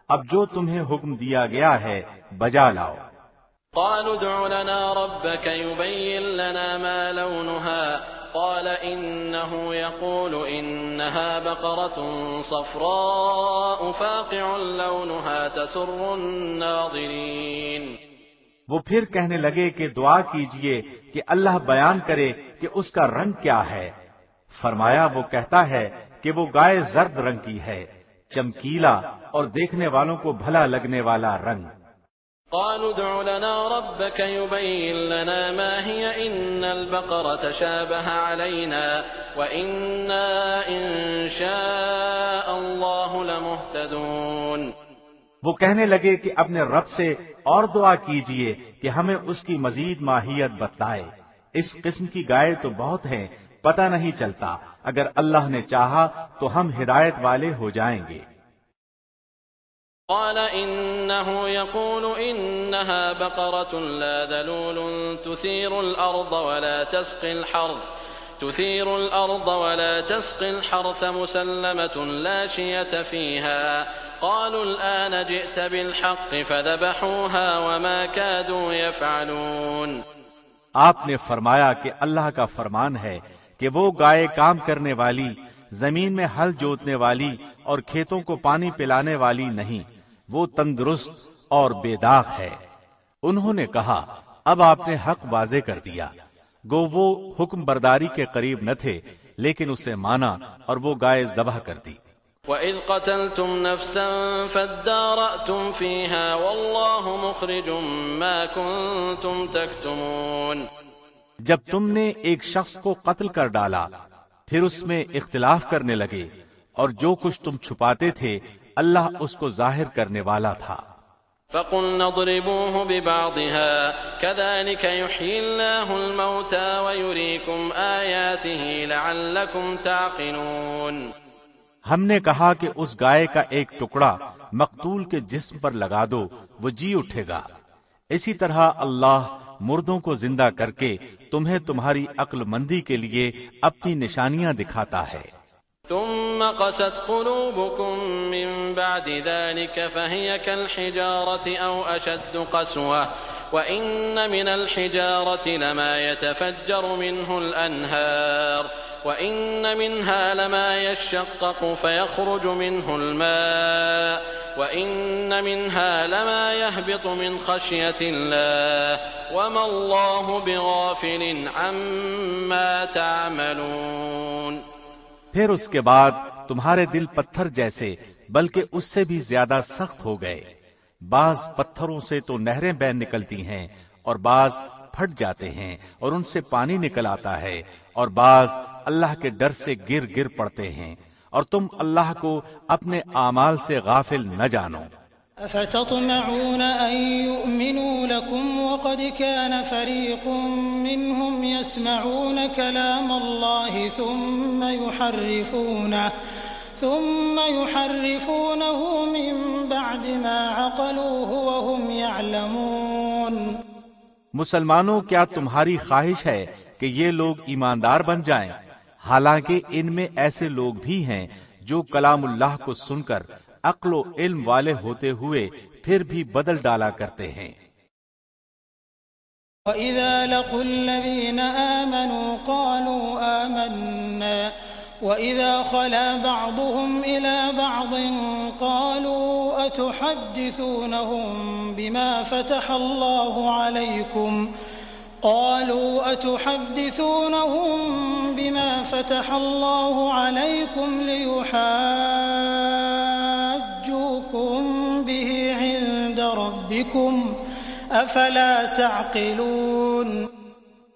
اب جو تمہیں حکم دیا گیا ہے بجا لاؤ۔ قالوا ادع لنا ربك يبين لنا ما لونها قال إنه يقول إنها بقرة صفراء فاقع لونها تسر الناظرين۔ وہ پھر کہنے لگے کہ دعا کیجئے کہ اللہ بیان کرے کہ اس کا رنگ کیا ہے۔ فرمایا وہ کہتا ہے کہ وہ گائے زرد رنگ کی ہے، چمکیلا اور دیکھنے والوں کو بھلا لگنے والا رنگ۔ قالوا ادع لنا ربك يبين لنا ما هي إن البقرة شابه علينا وإنا إن شاء الله لمهتدون۔ وہ کہنے لگے کہ اپنے رب سے اور دعا کیجئے کہ ہمیں اس کی مزید ماہیت بتلائے۔ اس قسم کی گائے تو بہت ہیں، پتہ نہیں چلتا، اگر اللہ نے چاہا تو ہم ہدایت والے ہو جائیں گے۔ قال إنه يقول إنها بقرة لا ذلول تثير الأرض ولا تسقي الحرث مسلمة لا شية فيها قالوا الآن جئت بالحق فذبحوها وما كادوا يفعلون۔ آپ نے فرمایا کہ اللہ کا فرمان ہے کہ وہ گائے کام کرنے والی، زمین میں ہل جوتنے والی اور کھیتوں کو پانی پلانے والی نہیں، وہ تندرست اور بے داغ ہے۔ انہوں نے کہا اب آپ نے حق واضح کر دیا۔ گو وہ حکم برداری کے قریب نہ تھے لیکن اسے مانا اور وہ گائے ذبح کر دی۔ وَإِذْ قَتَلْتُمْ نَفْسًا فَادَّارَأْتُمْ فِيهَا وَاللَّهُ مُخْرِجٌ مَا كُنتُمْ تَكْتُمُونَ۔ جب تم نے ایک شخص کو قتل کر ڈالا پھر اس میں اختلاف کرنے لگے اور جو کچھ تم چھپاتے تھے اللہ اس کو ظاہر کرنے والا تھا۔ فَقُلْنَا اضْرِبُوهُ بِبَعْضِهَا كَذَلِكَ يُحْيِي اللَّهُ الْمَوْتَى وَيُرِيكُمْ آيَاتِهِ لَعَلَّكُمْ تَعْقِلُونَ۔ ہم نے کہا کہ اس گائے کا ایک ٹکڑا مقتول کے جسم پر لگا دو، وہ جی اٹھے گا۔ اسی طرح اللہ مردوں کو زندہ کر کے تمہیں تمہاری عقل مندی کے لیے اپنی نشانیاں دکھاتا ہے۔ ثم قست قلوبكم من بعد ذلك فهي كالحجارة أو أشد قسوة وإن من الحجارة لما يتفجر منه الأنهار وإن منها لما يشقق فيخرج منه الماء وإن منها لما يهبط من خشية الله وما الله بغافل عما تعملون۔ پھر اس کے بعد تمہارے دل پتھر جیسے بلکہ اس سے بھی زیادہ سخت ہو گئے۔ بعض پتھروں سے تو نہریں بہہ نکلتی ہیں اور بعض پھٹ جاتے ہیں اور ان سے پانی نکل آتا ہے، اور بعض اللہ کے ڈر سے گر گر پڑتے ہیں، اور تم اللہ کو اپنے اعمال سے غافل نہ جانو۔ أفتطمعون أن يؤمنوا لكم وقد كان فريق منهم يسمعون كلام الله ثم يحرفونه من بعد ما عقلوه وهم يعلمون۔ مسلمانوں، کیا تمہاری خواہش ہے کہ یہ لوگ ایماندار بن جائیں؟ حالانکہ ان میں ایسے لوگ بھی ہیں جو کلام اللہ کو سن کر عقل و علم والے ہوتے ہوئے پھر بھی بدل ڈالا کرتے ہیں۔ وَإِذَا لَقُوا الَّذِينَ آمَنُوا قَالُوا آمَنَّا وَإِذَا خَلَا بَعْضُهُمْ إِلَى بَعْضٍ قَالُوا أَتُحَدِّثُونَهُم بِمَا فَتَحَ اللَّهُ عَلَيْكُمْ لِيُحَاجُّوكُم بِهِ عِندَ رَبِّكُمْ افلا تعقلون۔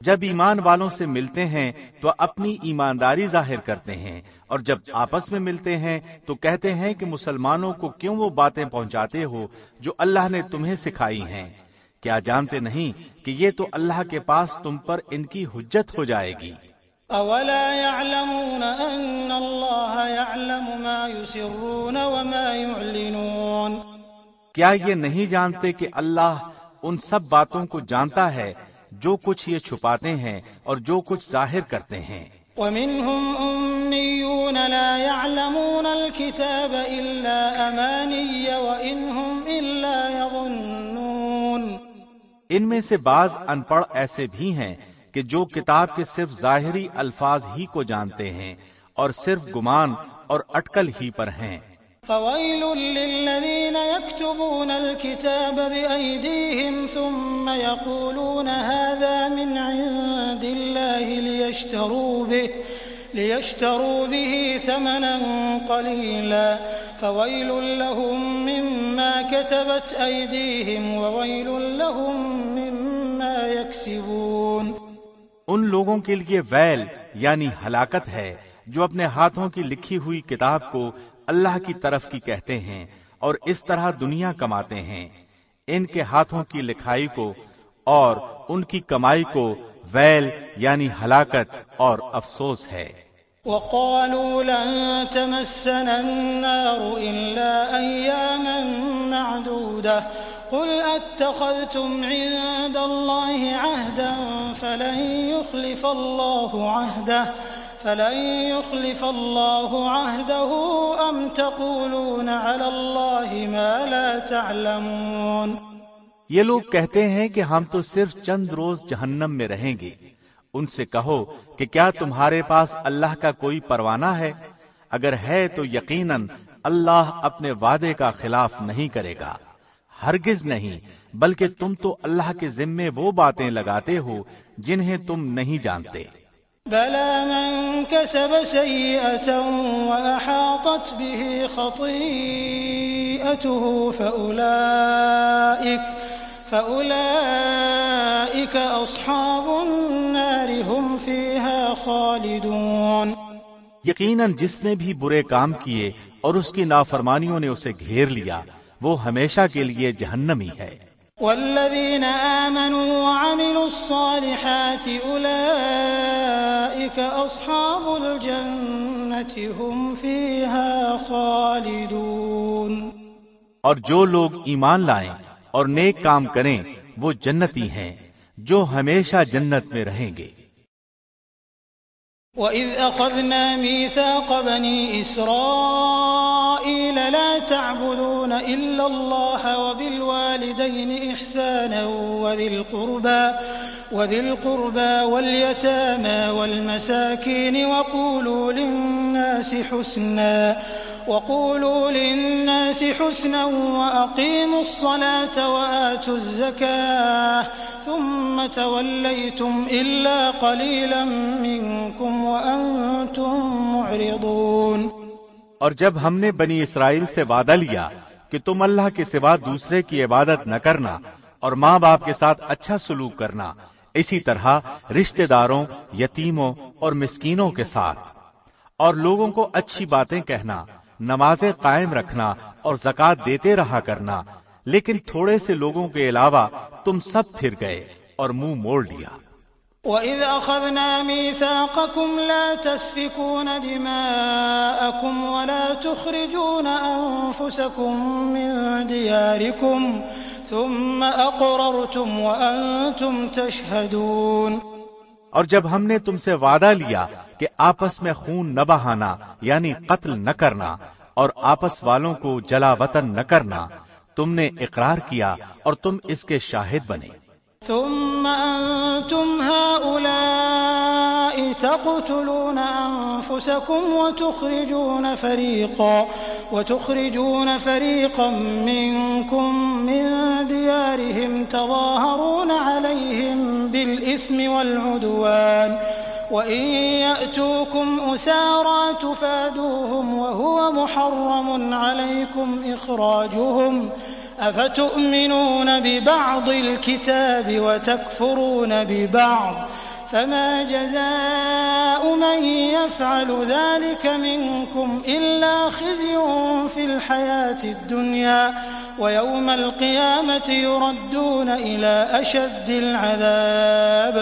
جب ایمان والوں سے ملتے ہیں تو اپنی ایمانداری ظاہر کرتے ہیں، اور جب آپس میں ملتے ہیں تو کہتے ہیں کہ مسلمانوں کو کیوں وہ باتیں پہنچاتے ہو جو اللہ نے تمہیں سکھائی ہیں؟ کیا جانتے نہیں کہ یہ تو اللہ کے پاس تم پر ان کی حجت ہو جائے گی؟ اولا يعلمون ان اللہ يعلم ما يسرون وما يعلنون۔ کیا یہ نہیں جانتے کہ اللہ ان سب باتوں کو جانتا ہے جو کچھ یہ چھپاتے ہیں اور جو کچھ ظاہر کرتے ہیں۔ وَمِنْهُمْ أُمِّيُّونَ لَا يَعْلَمُونَ الْكِتَابَ إِلَّا أَمَانِيَّ وَإِنْهُمْ إِلَّا يَظُنُّونَ۔ ان میں سے بعض ان پڑھ ایسے بھی ہیں کہ جو کتاب کے صرف ظاہری الفاظ ہی کو جانتے ہیں اور صرف گمان اور اٹکل ہی پر ہیں۔ فَوَيْلٌ لِّلَّذِينَ يَكْتُبُونَ الْكِتَابَ بِأَيْدِيهِمْ ثُمَّ يَقُولُونَ هَذَا مِنْ عِندِ اللَّهِ لِيَشْتَرُوا بِهِ ثَمَنًا قَلِيلًا فَوَيْلٌ لَّهُم مِّمَّا كَتَبَتْ أَيْدِيهِمْ وَوَيْلٌ لَّهُم مِّمَّا يَكْسِبُونَ۔ ان لوگوں کے لیے ویل یعنی ہلاکت ہے جو اپنے ہاتھوں کی لکھی ہوئی کتاب کو اللہ کی طرف کی کہتے ہیں اور اس طرح دنیا کماتے ہیں۔ ان کے ہاتھوں کی لکھائی کو اور ان کی کمائی کو ویل یعنی ہلاکت اور افسوس ہے۔ وَقَالُوا لَن تَمَسَّنَا النَّارُ إِلَّا أَيَّامًا مَّعْدُودَةً قُلْ أَتَّخَذْتُمْ عِندَ اللَّهِ عَهْدًا فَلَن يُخْلِفَ اللَّهُ عَهْدَهُ أَمْ تَقُولُونَ عَلَى اللَّهِ مَا لَا تَعْلَمُونَ۔ یہ لوگ کہتے ہیں کہ ہم تو صرف چند روز جہنم میں رہیں گے۔ ان سے کہو کہ کیا تمہارے پاس اللہ کا کوئی پروانہ ہے؟ اگر ہے تو یقیناً اللہ اپنے وعدے کا خلاف نہیں کرے گا۔ ہرگز نہیں، بلکہ تم تو اللہ کے ذمے وہ باتیں لگاتے ہو جنہیں تم نہیں جانتے۔ بَلَىٰ مَن كَسَبَ سَيِّئَةً وَأَحَاطَتْ بِهِ خَطِيئَتُهُ فَأُولَٰئِكَ أَصْحَابُ النَّارِ هُمْ فِيهَا خَالِدُونَ۔ یقیناً جس نے بھی برے کام کیے اور اس کی نافرمانیوں نے اسے گھیر لیا، وہ ہمیشہ کے لیے جہنمی ہے۔ والذین آمنوا وعملوا الصالحات اولئک اصحاب الجنة هم فیها خالدون۔ اور جو لوگ ایمان لائیں اور نیک کام کریں وہ جنتی ہیں جو ہمیشہ جنت میں رہیں گے۔ وَإِذْ أَخَذْنَا مِيثَاقَ بَنِي إِسْرَائِيلَ لَا تَعْبُدُونَ إِلَّا اللَّهَ وَبِالْوَالِدَيْنِ إِحْسَانًا وَذِي الْقُرْبَى وَالْيَتَامَى وَالْمَسَاكِينِ وَقُولُوا لِلنَّاسِ حُسْنًا وَأَقِيمُوا الصَّلَاةَ وَآتُوا الزَّكَاةَ ثُمَّ تَوَلَّيْتُمْ إِلَّا قَلِيلًا مِّنكُمْ وَأَنتُم مُّعْرِضُونَ۔ اور جب ہم نے بنی اسرائیل سے وعدہ لیا کہ تم اللہ کے سوا دوسرے کی عبادت نہ کرنا اور ماں باپ کے ساتھ اچھا سلوک کرنا، اسی طرح رشتہ داروں، یتیموں اور مسکینوں کے ساتھ، اور لوگوں کو اچھی باتیں کہنا، نمازیں قائم رکھنا اور زکوٰۃ دیتے رہا کرنا، لیکن تھوڑے سے لوگوں کے علاوہ تم سب پھر گئے اور منہ موڑ لیا۔ وَإِذْ أَخَذْنَا مِيثَاقَكُمْ لَا تَسْفِكُونَ دِمَاءَكُمْ وَلَا تُخْرِجُونَ أَنفُسَكُم مِّن دِيَارِكُمْ ثُمَّ أَقْرَرْتُمْ وَأَنتُمْ تَشْهَدُونَ۔ اور جب ہم نے تم سے وعدہ لیا کہ آپس میں خون نہ بہانا یعنی قتل نہ کرنا اور آپس والوں کو جلا وطن نہ کرنا، تم نے اقرار کیا اور تم اس کے شاہد بنے۔ ثم أنتم هؤلاء تقتلون أنفسكم وتخرجون فريقا منكم من ديارهم تظاهرون عليهم بالإثم والعدوان وإن يأتوكم أسارى تفادوهم وهو محرم عليكم إخراجهم أفتؤمنون ببعض الكتاب وتكفرون ببعض فما جزاء من يفعل ذلك منكم إلا خزي في الحياة الدنيا ويوم القيامة يردون إلى أشد العذاب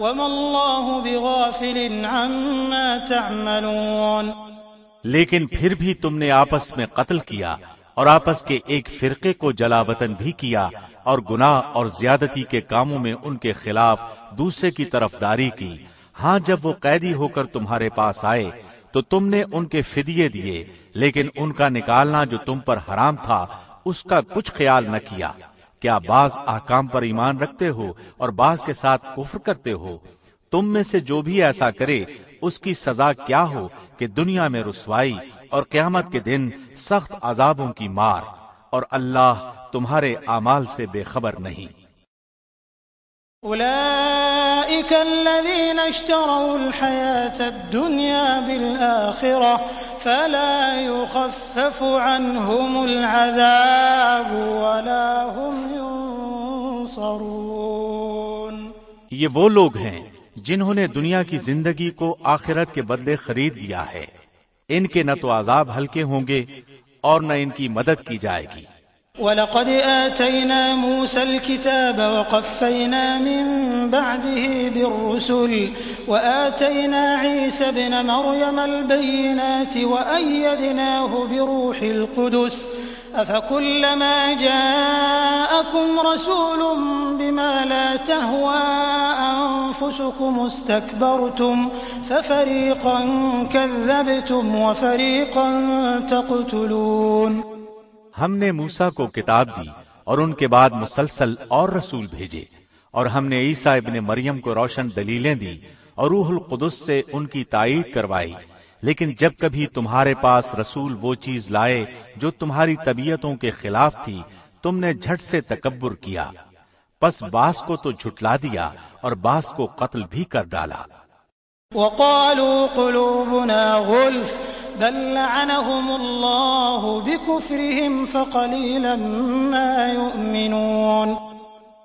وما الله بغافل عما تعملون۔ لیکن پھر بھی تم نے آپس میں قتل کیا اور آپس کے ایک فرقے کو جلا وطن بھی کیا اور گناہ اور زیادتی کے کاموں میں ان کے خلاف دوسرے کی طرفداری کی۔ ہاں جب وہ قیدی ہو کر تمہارے پاس آئے تو تم نے ان کے فدیے دیے، لیکن ان کا نکالنا جو تم پر حرام تھا اس کا کچھ خیال نہ کیا۔ کیا بعض احکام پر ایمان رکھتے ہو اور بعض کے ساتھ کفر کرتے ہو؟ تم میں سے جو بھی ایسا کرے اس کی سزا کیا ہو کہ دنیا میں رسوائی اور قیامت کے دن سخت عذابوں کی مار، اور اللہ تمہارے اعمال سے بے خبر نہیں۔ أولئك الذين اشتروا الحياة الدنيا بالآخرة فلا يخفف عنهم العذاب ولا هم ينصرون۔ یہ وہ لوگ ہیں جنہوں نے دنیا کی زندگی کو آخرت کے بدلے خرید لیا ہے، ان کے نہ تو عذاب ہلکے ہوں گے اور نہ ان کی مدد کی جائے گی۔ وَلَقَدْ آتَيْنَا مُوسَى الْكِتَابَ وَقَفَّيْنَا مِن بَعْدِهِ بِالرُّسُلِ وَآتَيْنَا عِيسَى ابْنَ مَرْيَمَ الْبَيِّنَاتِ وَأَيَّدْنَاهُ بِرُوحِ الْقُدُسِ أَفَكُلَّمَا جَاءَكُمْ رَسُولٌ بِمَا لَا تَهْوَىٰ أَنفُسُكُمُ اسْتَكْبَرْتُمْ فَفَرِيقًا كَذَّبْتُمْ وَفَرِيقًا تَقْتُلُونَ۔ ہم نے موسیٰ کو کتاب دی اور ان کے بعد مسلسل اور رسول بھیجے، اور ہم نے عیسیٰ ابن مریم کو روشن دلیلیں دی اور روح القدس سے ان کی تائید کروائی، لیکن جب کبھی تمہارے پاس رسول وہ چیز لائے جو تمہاری طبیعتوں کے خلاف تھی، تم نے جھٹ سے تکبر کیا، پس بعض کو تو جھٹلا دیا اور بعض کو قتل بھی کر ڈالا۔ وقالوا قلوبنا غلف بل لعنهم الله بكفرهم فقليلا ما يؤمنون۔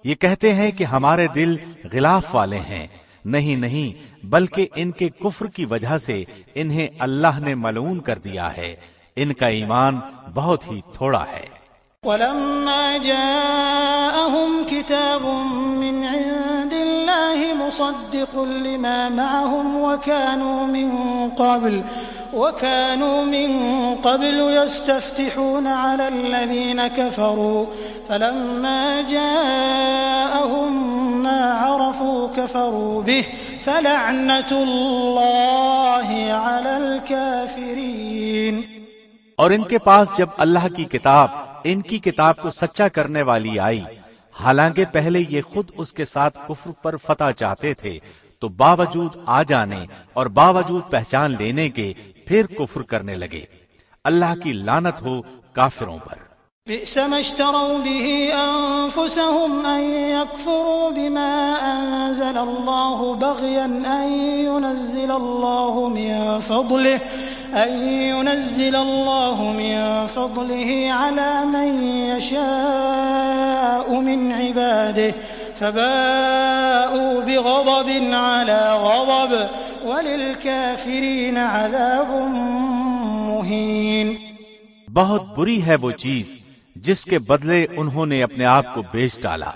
یہ کہتے ہیں کہ ہمارے دل غلاف والے ہیں، نہیں بلکہ ان کے کفر کی وجہ سے انہیں اللہ نے ملعون کر دیا ہے، ان کا ایمان بہت ہی تھوڑا ہے۔ وَلَمَّا جَاءَهُمْ كِتَابٌ مِّنْ عِندِ اللَّهِ مُصَدِّقٌ لِّمَا مَعَهُمْ وَكَانُوا مِن قَبْلُ يَسْتَفْتِحُونَ عَلَى الَّذِينَ كَفَرُوا فَلَمَّا جَاءَهُم مَّا عَرَفُوا كَفَرُوا بِهِ فَلَعْنَةُ اللَّهِ عَلَى الْكَافِرِينَ۔ اور ان کے پاس جب اللہ کی کتاب ان کی کتاب کو سچا کرنے والی آئی، حالانکہ پہلے یہ خود اس کے ساتھ کفر پر فتح چاہتے تھے، تو باوجود آ جانے اور باوجود پہچان لینے کے پھر کفر کرنے لگے۔ اللہ کی لعنت ہو کافروں پر۔ بئس ما اشتروا به أنفسهم أن يكفروا بما أنزل الله بغيا أن ينزل الله من فضله على من يشاء من عباده فباءوا بغضب على غضب وللكافرين عذاب مهين۔ بہت بری ہے وہ چیز جس کے بدلے انہوں نے اپنے آپ کو بیچ ڈالا،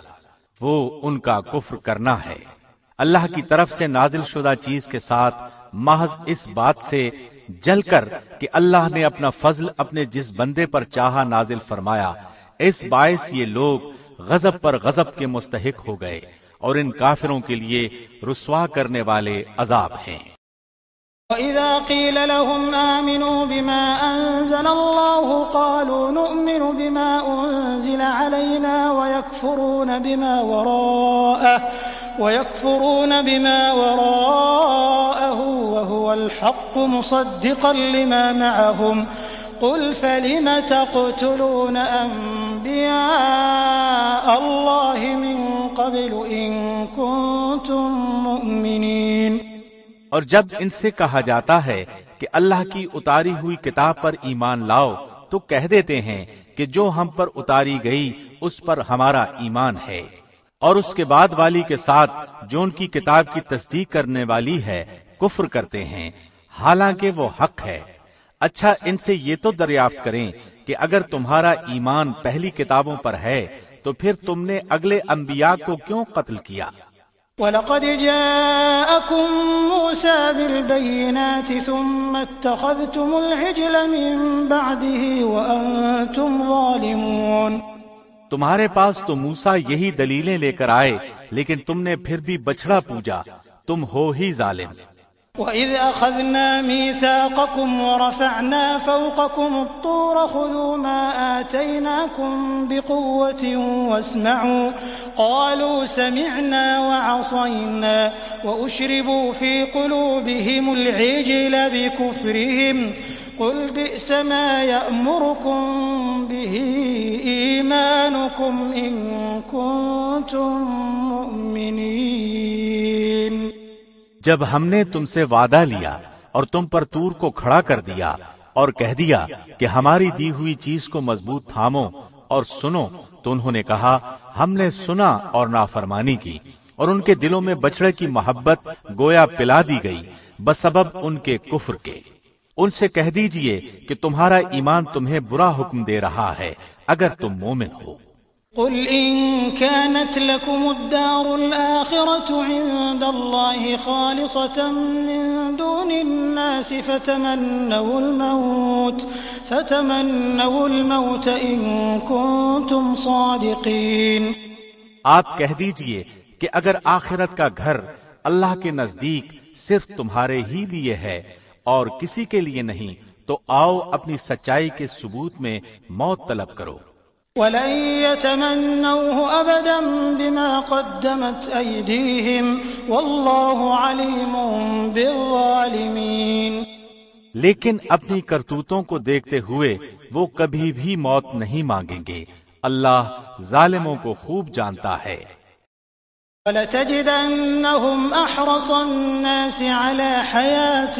وہ ان کا کفر کرنا ہے۔ اللہ کی طرف سے نازل شدہ چیز کے ساتھ محض اس بات سے جل کر کہ اللہ نے اپنا فضل اپنے جس بندے پر چاہا نازل فرمایا، اس باعث یہ لوگ غضب پر غضب کے مستحق ہو گئے، اور ان کافروں کے لیے رسوا کرنے والے عذاب ہیں۔ وَإِذَا قِيلَ لَهُمْ آمِنُوا بِمَا أَنزَلَ اللَّهُ قَالُوا نُؤْمِنُ بِمَا أُنزِلَ عَلَيْنَا وَيَكْفُرُونَ بِمَا وَرَاءَهُ وَهُوَ الْحَقُّ مُصَدِّقًا لِمَا مَعَهُمْ قُلْ فَلِمَ تَقْتُلُونَ أَنبِيَاءَ اللَّهِ مِن قَبْلُ إِن كُنتُم مُّؤْمِنِينَ۔ اور جب ان سے کہا جاتا ہے کہ اللہ کی اتاری ہوئی کتاب پر ایمان لاؤ تو کہہ دیتے ہیں کہ جو ہم پر اتاری گئی اس پر ہمارا ایمان ہے، اور اس کے بعد والی کے ساتھ جو ان کی کتاب کی تصدیق کرنے والی ہے کفر کرتے ہیں، حالانکہ وہ حق ہے۔ اچھا ان سے یہ تو دریافت کریں کہ اگر تمہارا ایمان پہلی کتابوں پر ہے تو پھر تم نے اگلے انبیاء کو کیوں قتل کیا؟ وَلَقَدْ جَاءَكُم مُّوسَىٰ بِالْبَيِّنَاتِ ثُمَّ اتَّخَذْتُمُ الْعِجْلَ مِن بَعْدِهِ وَأَنتُمْ ظَالِمُونَ۔ تمہارے پاس تو موسیٰ یہی دلیلیں لے کر آئے، لیکن تم نے پھر بھی بچڑا پوجا، تم ہو ہی ظالم۔ وَإِذْ أَخَذْنَا مِيثَاقَكُمْ وَرَفَعْنَا فَوْقَكُمُ الطُّورَ خُذُوا مَا آتَيْنَاكُمْ بِقُوَّةٍ وَاسْمَعُوا قَالُوا سَمِعْنَا وَعَصَيْنَا وَأُشْرِبُوا فِي قُلُوبِهِمُ الْعِجْلَ بِكُفْرِهِمْ قُلْ بِئْسَ مَا يَأْمُرُكُمْ بِهِ إِيمَانُكُمْ إِن كُنتُم مُّؤْمِنِينَ۔ جب ہم نے تم سے وعدہ لیا اور تم پر طور کو کھڑا کر دیا اور کہہ دیا کہ ہماری دی ہوئی چیز کو مضبوط تھامو اور سنو، تو انہوں نے کہا ہم نے سنا اور نافرمانی کی، اور ان کے دلوں میں بچڑے کی محبت گویا پلا دی گئی بسبب ان کے کفر کے۔ ان سے کہہ دیجئے کہ تمہارا ایمان تمہیں برا حکم دے رہا ہے اگر تم مومن ہو۔ قل إن كانت لكم الدار الآخرة عند الله خالصة من دون الناس فتمنوا الموت إن كنتم صادقين۔ آپ کہہ دیجئے کہ اگر آخرت کا گھر اللہ کے نزدیک صرف تمہارے ہی لیے ہے اور کسی کے لیے نہیں، تو آؤ اپنی سچائی کے ثبوت میں موت طلب کرو۔ وَلَن يَتَمَنَّوْهُ أَبَدًا بِمَا قَدَّمَتْ أَيْدِيهِمْ وَاللَّهُ عَلِيمٌ بِالظَّالِمِينَ۔ لیکن اپنی کرتوتوں کو دیکھتے ہوئے وہ کبھی بھی موت نہیں مانگیں گے، اللہ ظالموں کو خوب جانتا ہے۔ وَلَتَجِدَنَّهُمْ أَحْرَصَ النَّاسِ عَلَى حَيَاةٍ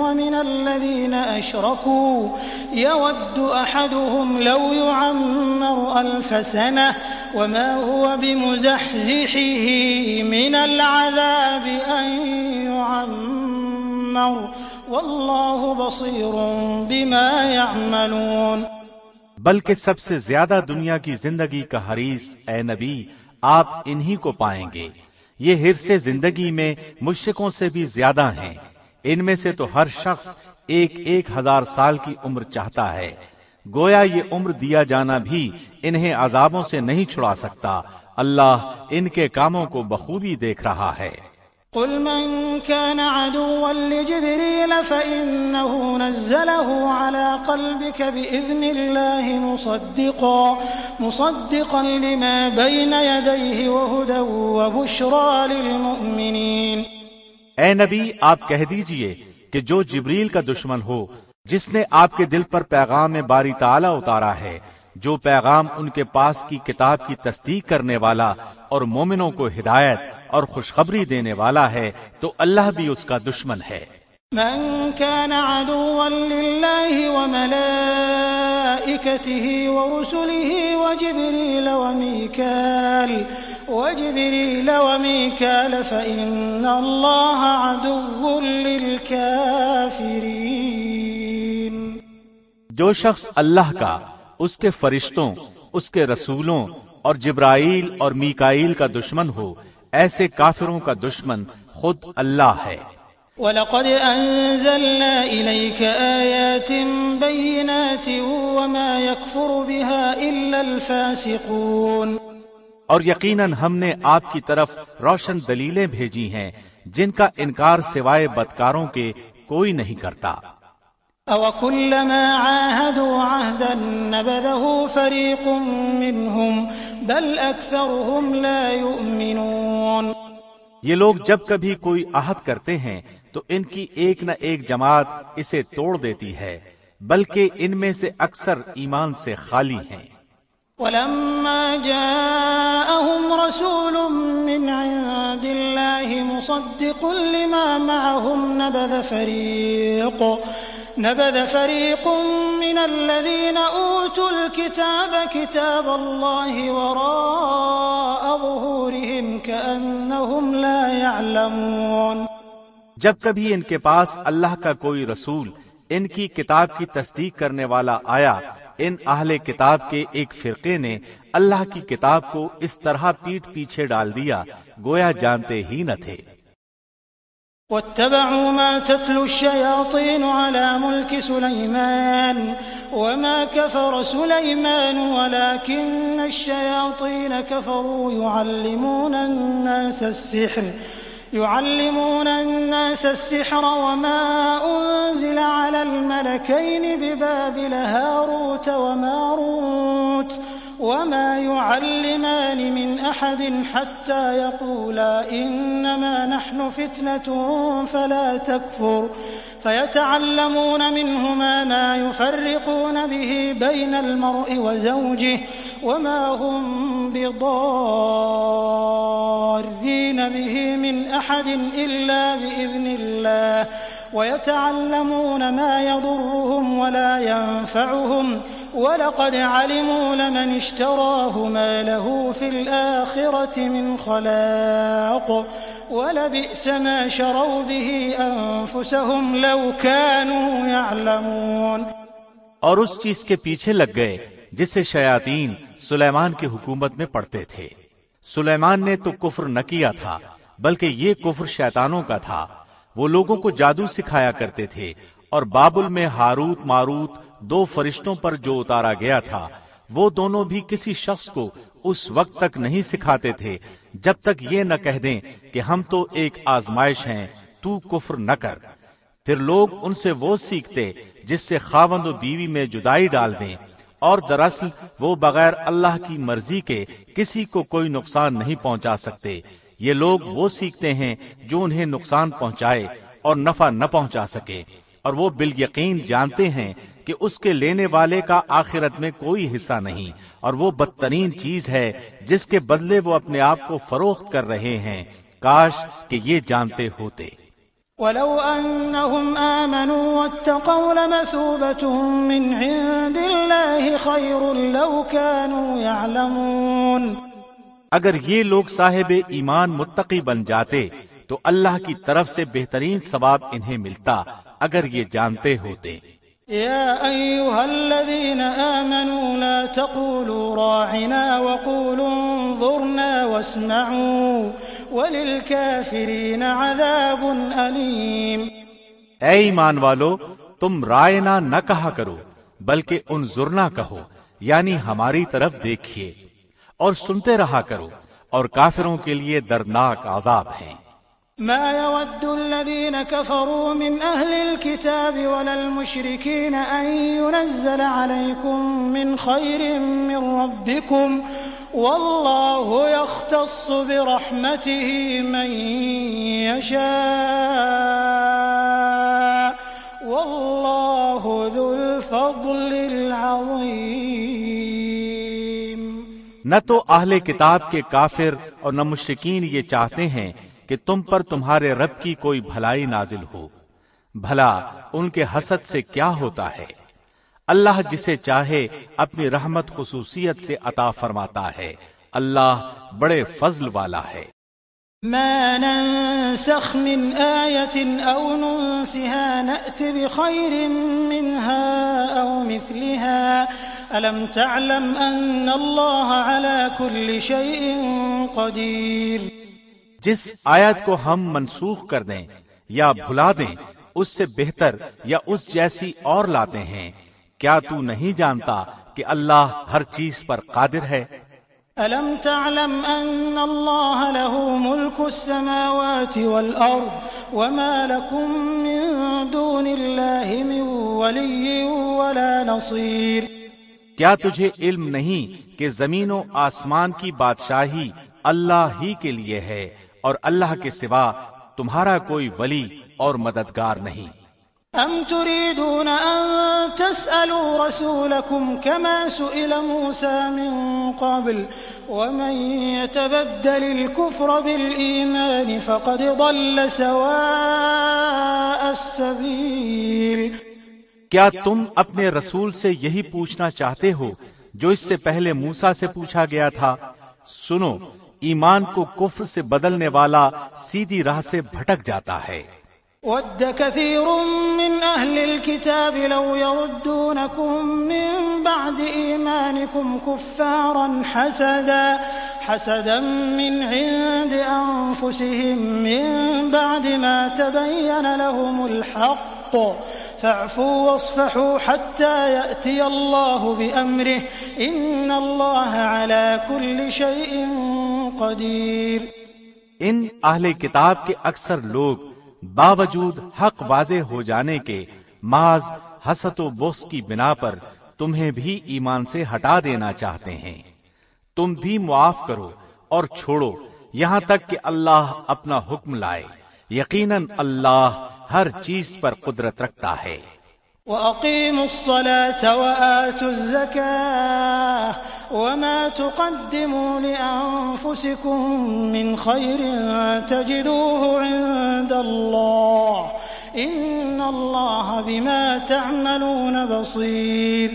وَمِنَ الَّذِينَ أَشْرَكُوا يَوَدُّ أَحَدُهُمْ لَوْ يُعَمَّرُ أَلْفَ سَنَةٍ وَمَا هُوَ بِمُزَحْزِحِهِ مِنَ الْعَذَابِ أَن يُعَمَّرَ وَاللَّهُ بَصِيرٌ بِمَا يَعْمَلُونَ۔ بلکہ سب سے زیادہ دنیا کی زندگی کا حریص اے نبی آپ انہی کو پائیں گے۔ یہ حرص زندگی میں مشرکوں سے بھی زیادہ ہیں۔ ان میں سے تو ہر شخص 1,000 سال کی عمر چاہتا ہے، گویا یہ عمر دیا جانا بھی انہیں عذابوں سے نہیں چھڑا سکتا۔ اللہ ان کے کاموں کو بخوبی دیکھ رہا ہے۔ قل من كان عدوا لجبريل فإنه نزله على قلبك بإذن الله مصدقا لما بين يديه وهدى وبشرى للمؤمنين۔ اے نبی آپ کہہ دیجئے کہ جو جبریل کا دشمن ہو، جس نے آپ کے دل پر پیغام باری تعالی اتارا ہے، جو پیغام ان کے پاس کی کتاب کی تصدیق کرنے والا اور مومنوں کو ہدایت اور خوشخبری دینے والا ہے، تو اللہ بھی اس کا دشمن ہے۔ من كان عدوا لله وملائكته ورسله وجبريل وميكال فإن الله عدو للكافرين۔ جو شخص اللہ کا، اس کے فرشتوں، اس کے رسولوں اور جبرائیل اور میکائیل کا دشمن ہو، ایسے کافروں کا دشمن خود اللہ ہے۔ وَلَقَدْ أَنزَلْنَا إِلَيْكَ آيَاتٍ بَيِّنَاتٍ وَمَا يَكْفُرُ بِهَا إِلَّا الْفَاسِقُونَ، اور یقیناً ہم نے آپ کی طرف روشن دلیلیں بھیجی ہیں جن کا انکار سوائے بدکاروں کے کوئی نہیں کرتا۔ أَوَكُلَّمَا عَاهَدُوا عَهْدًا نَبَذَهُ فَرِيقٌ مِّنْهُمْ بَلْ أَكْثَرُهُمْ لَا يُؤْمِنُونَ۔ یہ لوگ جب کبھی کوئی عہد کرتے ہیں تو ان کی ایک نہ ایک جماعت اسے توڑ دیتی ہے، بلکہ ان میں سے اکثر ایمان سے خالی ہیں۔ وَلَمَّا جَاءَهُمْ رَسُولٌ مِّنْ عِندِ اللَّهِ مُصَدِّقٌ لِّمَا مَعَهُمْ نبذ فريق من الذين أوتوا الكتاب كتاب الله وراء ظهورهم كأنهم لا يعلمون۔ جب کبھی ان کے پاس اللہ کا کوئی رسول ان کی کتاب کی تصدیق کرنے والا آیا، ان اہل کتاب کے ایک فرقے نے اللہ کی کتاب کو اس طرح پیٹھ پیچھے ڈال دیا گویا جانتے ہی نہ تھے۔ واتبعوا ما تتلو الشياطين على ملك سليمان وما كفر سليمان ولكن الشياطين كفروا يعلمون الناس السحر وما أنزل على الملكين ببابل هاروت وماروت وما يعلمان من أحد حتى يقولا إنما نحن فتنة فلا تكفر فيتعلمون منهما ما يفرقون به بين المرء وزوجه وما هم بضارين به من أحد إلا بإذن الله ويتعلمون ما يضرهم ولا ينفعهم وَلَقَدْ عَلِمُوا لَمَنِ اشْتَرَاهُ مَا لَهُ فِي الْآخِرَةِ مِنْ خَلَاقٍ وَلَبِئْسَ مَا شَرَوْا بِهِ أَنفُسَهُمْ لَوْ كَانُوا يَعْلَمُونَ۔ اور اس چیز کے پیچھے لگ گئے جسے شیاطین سلیمان کی حکومت میں پڑھتے تھے۔ سلیمان نے تو کفر نہ کیا تھا بلکہ یہ کفر شیطانوں کا تھا۔ وہ لوگوں کو جادو سکھایا کرتے تھے، اور بابل میں ہاروت ماروت دو فرشتوں پر جو اتارا گیا تھا وہ دونوں بھی کسی شخص کو اس وقت تک نہیں سکھاتے تھے جب تک یہ نہ کہہ دیں کہ ہم تو ایک آزمائش ہیں، تو کفر نہ کر۔ پھر لوگ ان سے وہ سیکھتے جس سے خاوند و بیوی میں جدائی ڈال دیں، اور دراصل وہ بغیر اللہ کی مرضی کے کسی کو کوئی نقصان نہیں پہنچا سکتے۔ یہ لوگ وہ سیکھتے ہیں جو انہیں نقصان پہنچائے اور نفع نہ پہنچا سکے، اور وہ بالیقین جانتے ہیں کہ اس کے لینے والے کا آخرت میں کوئی حصہ نہیں، اور وہ بدترین چیز ہے جس کے بدلے وہ اپنے آپ کو فروخت کر رہے ہیں۔ کاش کہ یہ جانتے ہوتے۔ وَلَوْ أَنَّهُمْ آمَنُوا وَاتَّقَوْا لَمَثُوبَةٌ مِّنْ عِندِ اللَّهِ خَيْرٌ لَوْ كَانُوا يَعْلَمُونَ۔ اگر یہ لوگ صاحب ایمان متقی بن جاتے تو اللہ کی طرف سے بہترین ثواب انہیں ملتا اگر یہ جانتے ہوتے۔ يا أيها الذين آمنوا لا تقولوا راعنا وقولوا انظرنا واسمعوا وللكافرين عذاب أليم۔ اے ایمان والو، تم رائنا نہ کہا کرو بلکہ انظرنا کہو، یعنی ہماری طرف دیکھیے، اور سنتے رہا کرو، اور کافروں کے لیے دردناک عذاب ہیں۔ ما يود الذين كفروا من أهل الكتاب ولا المشركين أن ينزل عليكم من خير من ربكم والله يختص برحمته من يشاء والله ذو الفضل العظيم۔ نہ تو اہل کتاب کے کافر اور نہ مشرکین یہ چاہتے ہیں کہ تم پر تمہارے رب کی کوئی بھلائی نازل ہو، بھلا ان کے حسد سے کیا ہوتا ہے؟ اللہ جسے چاہے اپنی رحمت خصوصیت سے عطا فرماتا ہے، اللہ بڑے فضل والا ہے۔ ما ننسخ من آية أو ننسها نأت بخير منها أو مثلها ألم تعلم أن الله على كل شيء قدير۔ جس آیت کو ہم منسوخ کر دیں یا بھلا دیں اس سے بہتر یا اس جیسی اور لاتے ہیں. کیا تو نہیں جانتا کہ اللہ ہر چیز پر قادر ہے؟ أَلَمْ تَعْلَمْ أَنَّ اللَّهَ لَهُ مُلْكُ السَّمَاوَاتِ وَالْأَرْضِ وَمَا لَكُم مِّن دُونِ اللَّهِ مِن وَلِيٍّ وَلَا نَصِيرٍ. کیا تجھے علم نہیں کہ زمین و آسمان کی بادشاہی اللہ ہی کے لیے ہے اور اللہ کے سوا تمہارا کوئی ولی اور مددگار نہیں؟ أَمْ تُرِيدُونَ أَن تَسْأَلُوا رَسُولَكُمْ كَمَا سُئِلَ مُوسَى مِن قَبْلُ وَمَن يَتَبَدَّلِ الْكُفْرَ بِالْإِيمَانِ فَقَدْ ضَلَّ سَوَاءَ السَّبِيلِ. کیا تم اپنے رسول سے یہی پوچھنا چاہتے ہو جو اس سے پہلے موسیٰ سے پوچھا گیا تھا؟ سنو، ایمان کو کفر سے بدلنے والا سیدھی راہ سے بھٹک جاتا ہے. وَدَّ كَثِيرٌ مِّنْ أَهْلِ الْكِتَابِ لَوْ يَرُدُّونَكُم مِّن بَعْدِ إِيمَانِكُمْ كُفَّارًا حَسَدًا مِّنْ عِندِ أَنفُسِهِم مِّن بَعْدِ مَا تَبَيَّنَ لَهُمُ الْحَقُّ فَاعْفُوا وَاصْفَحُوا حَتَّى يَأْتِيَ اللَّهُ بِأَمْرِهِ إِنَّ اللَّهَ عَلَى كُلِّ شَيْءٍ قَدِيرٌ. ان اہل کتاب کے اکثر لوگ باوجود حق واضح ہو جانے کے محض حسد و بغض کی بنا پر تمہیں بھی ایمان سے ہٹا دینا چاہتے ہیں. تم بھی معاف کرو اور چھوڑو یہاں تک کہ اللہ اپنا حکم لائے. یقیناً اللہ ہر چیز پر قدرت رکھتا ہے. وَأَقِيمُوا الصَّلَاةَ وَآتُوا الزَّكَاةَ وَمَا تُقَدِّمُوا لِأَنفُسِكُم مِّنْ خَيْرٍ تَجِدُوهُ عِندَ اللَّهِ إِنَّ اللَّهَ بِمَا تَعْمَلُونَ بَصِيرٌ.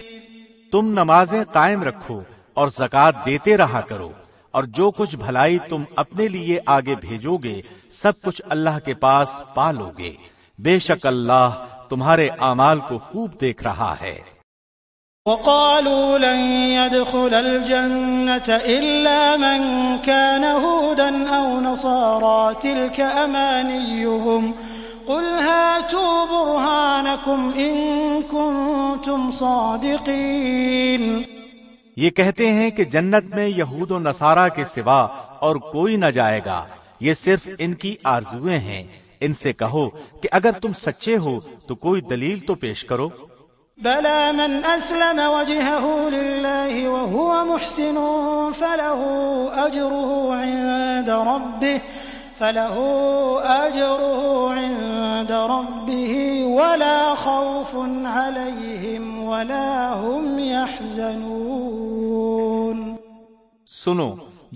تم نمازیں قائم رکھو اور زکوٰۃ دیتے رہا کرو، اور جو کچھ بھلائی تم اپنے لیے آگے بھیجو گے سب کچھ اللہ کے پاس پا لو گے. بے شک اللہ تمہارے اعمال کو خوب دیکھ رہا ہے. وَقَالُوا لَن يَدْخُلَ الْجَنَّةَ إِلَّا مَن كَانَ هُودًا أَوْ نَصَارَىٰ تِلْكَ أَمَانِيُّهُمْ قُلْ هَاتُوا بُرْهَانَكُمْ إِن كُنتُمْ صَادِقِينَ. یہ کہتے ہیں کہ جنت میں یہود و نصارہ کے سوا اور کوئی نہ جائے گا، یہ صرف ان کی آرزویں ہیں. ان سے کہو کہ اگر تم سچے ہو تو کوئی دلیل تو پیش کرو. بَلَىٰ مَنْ أَسْلَمَ وَجْهَهُ لِلَّهِ وَهُوَ مُحْسِنٌ فَلَهُ أَجْرُهُ عِندَ رَبِّهِ وَلَا خَوْفٌ عَلَيْهِمْ وَلَا هُمْ يَحْزَنُونَ. سنو،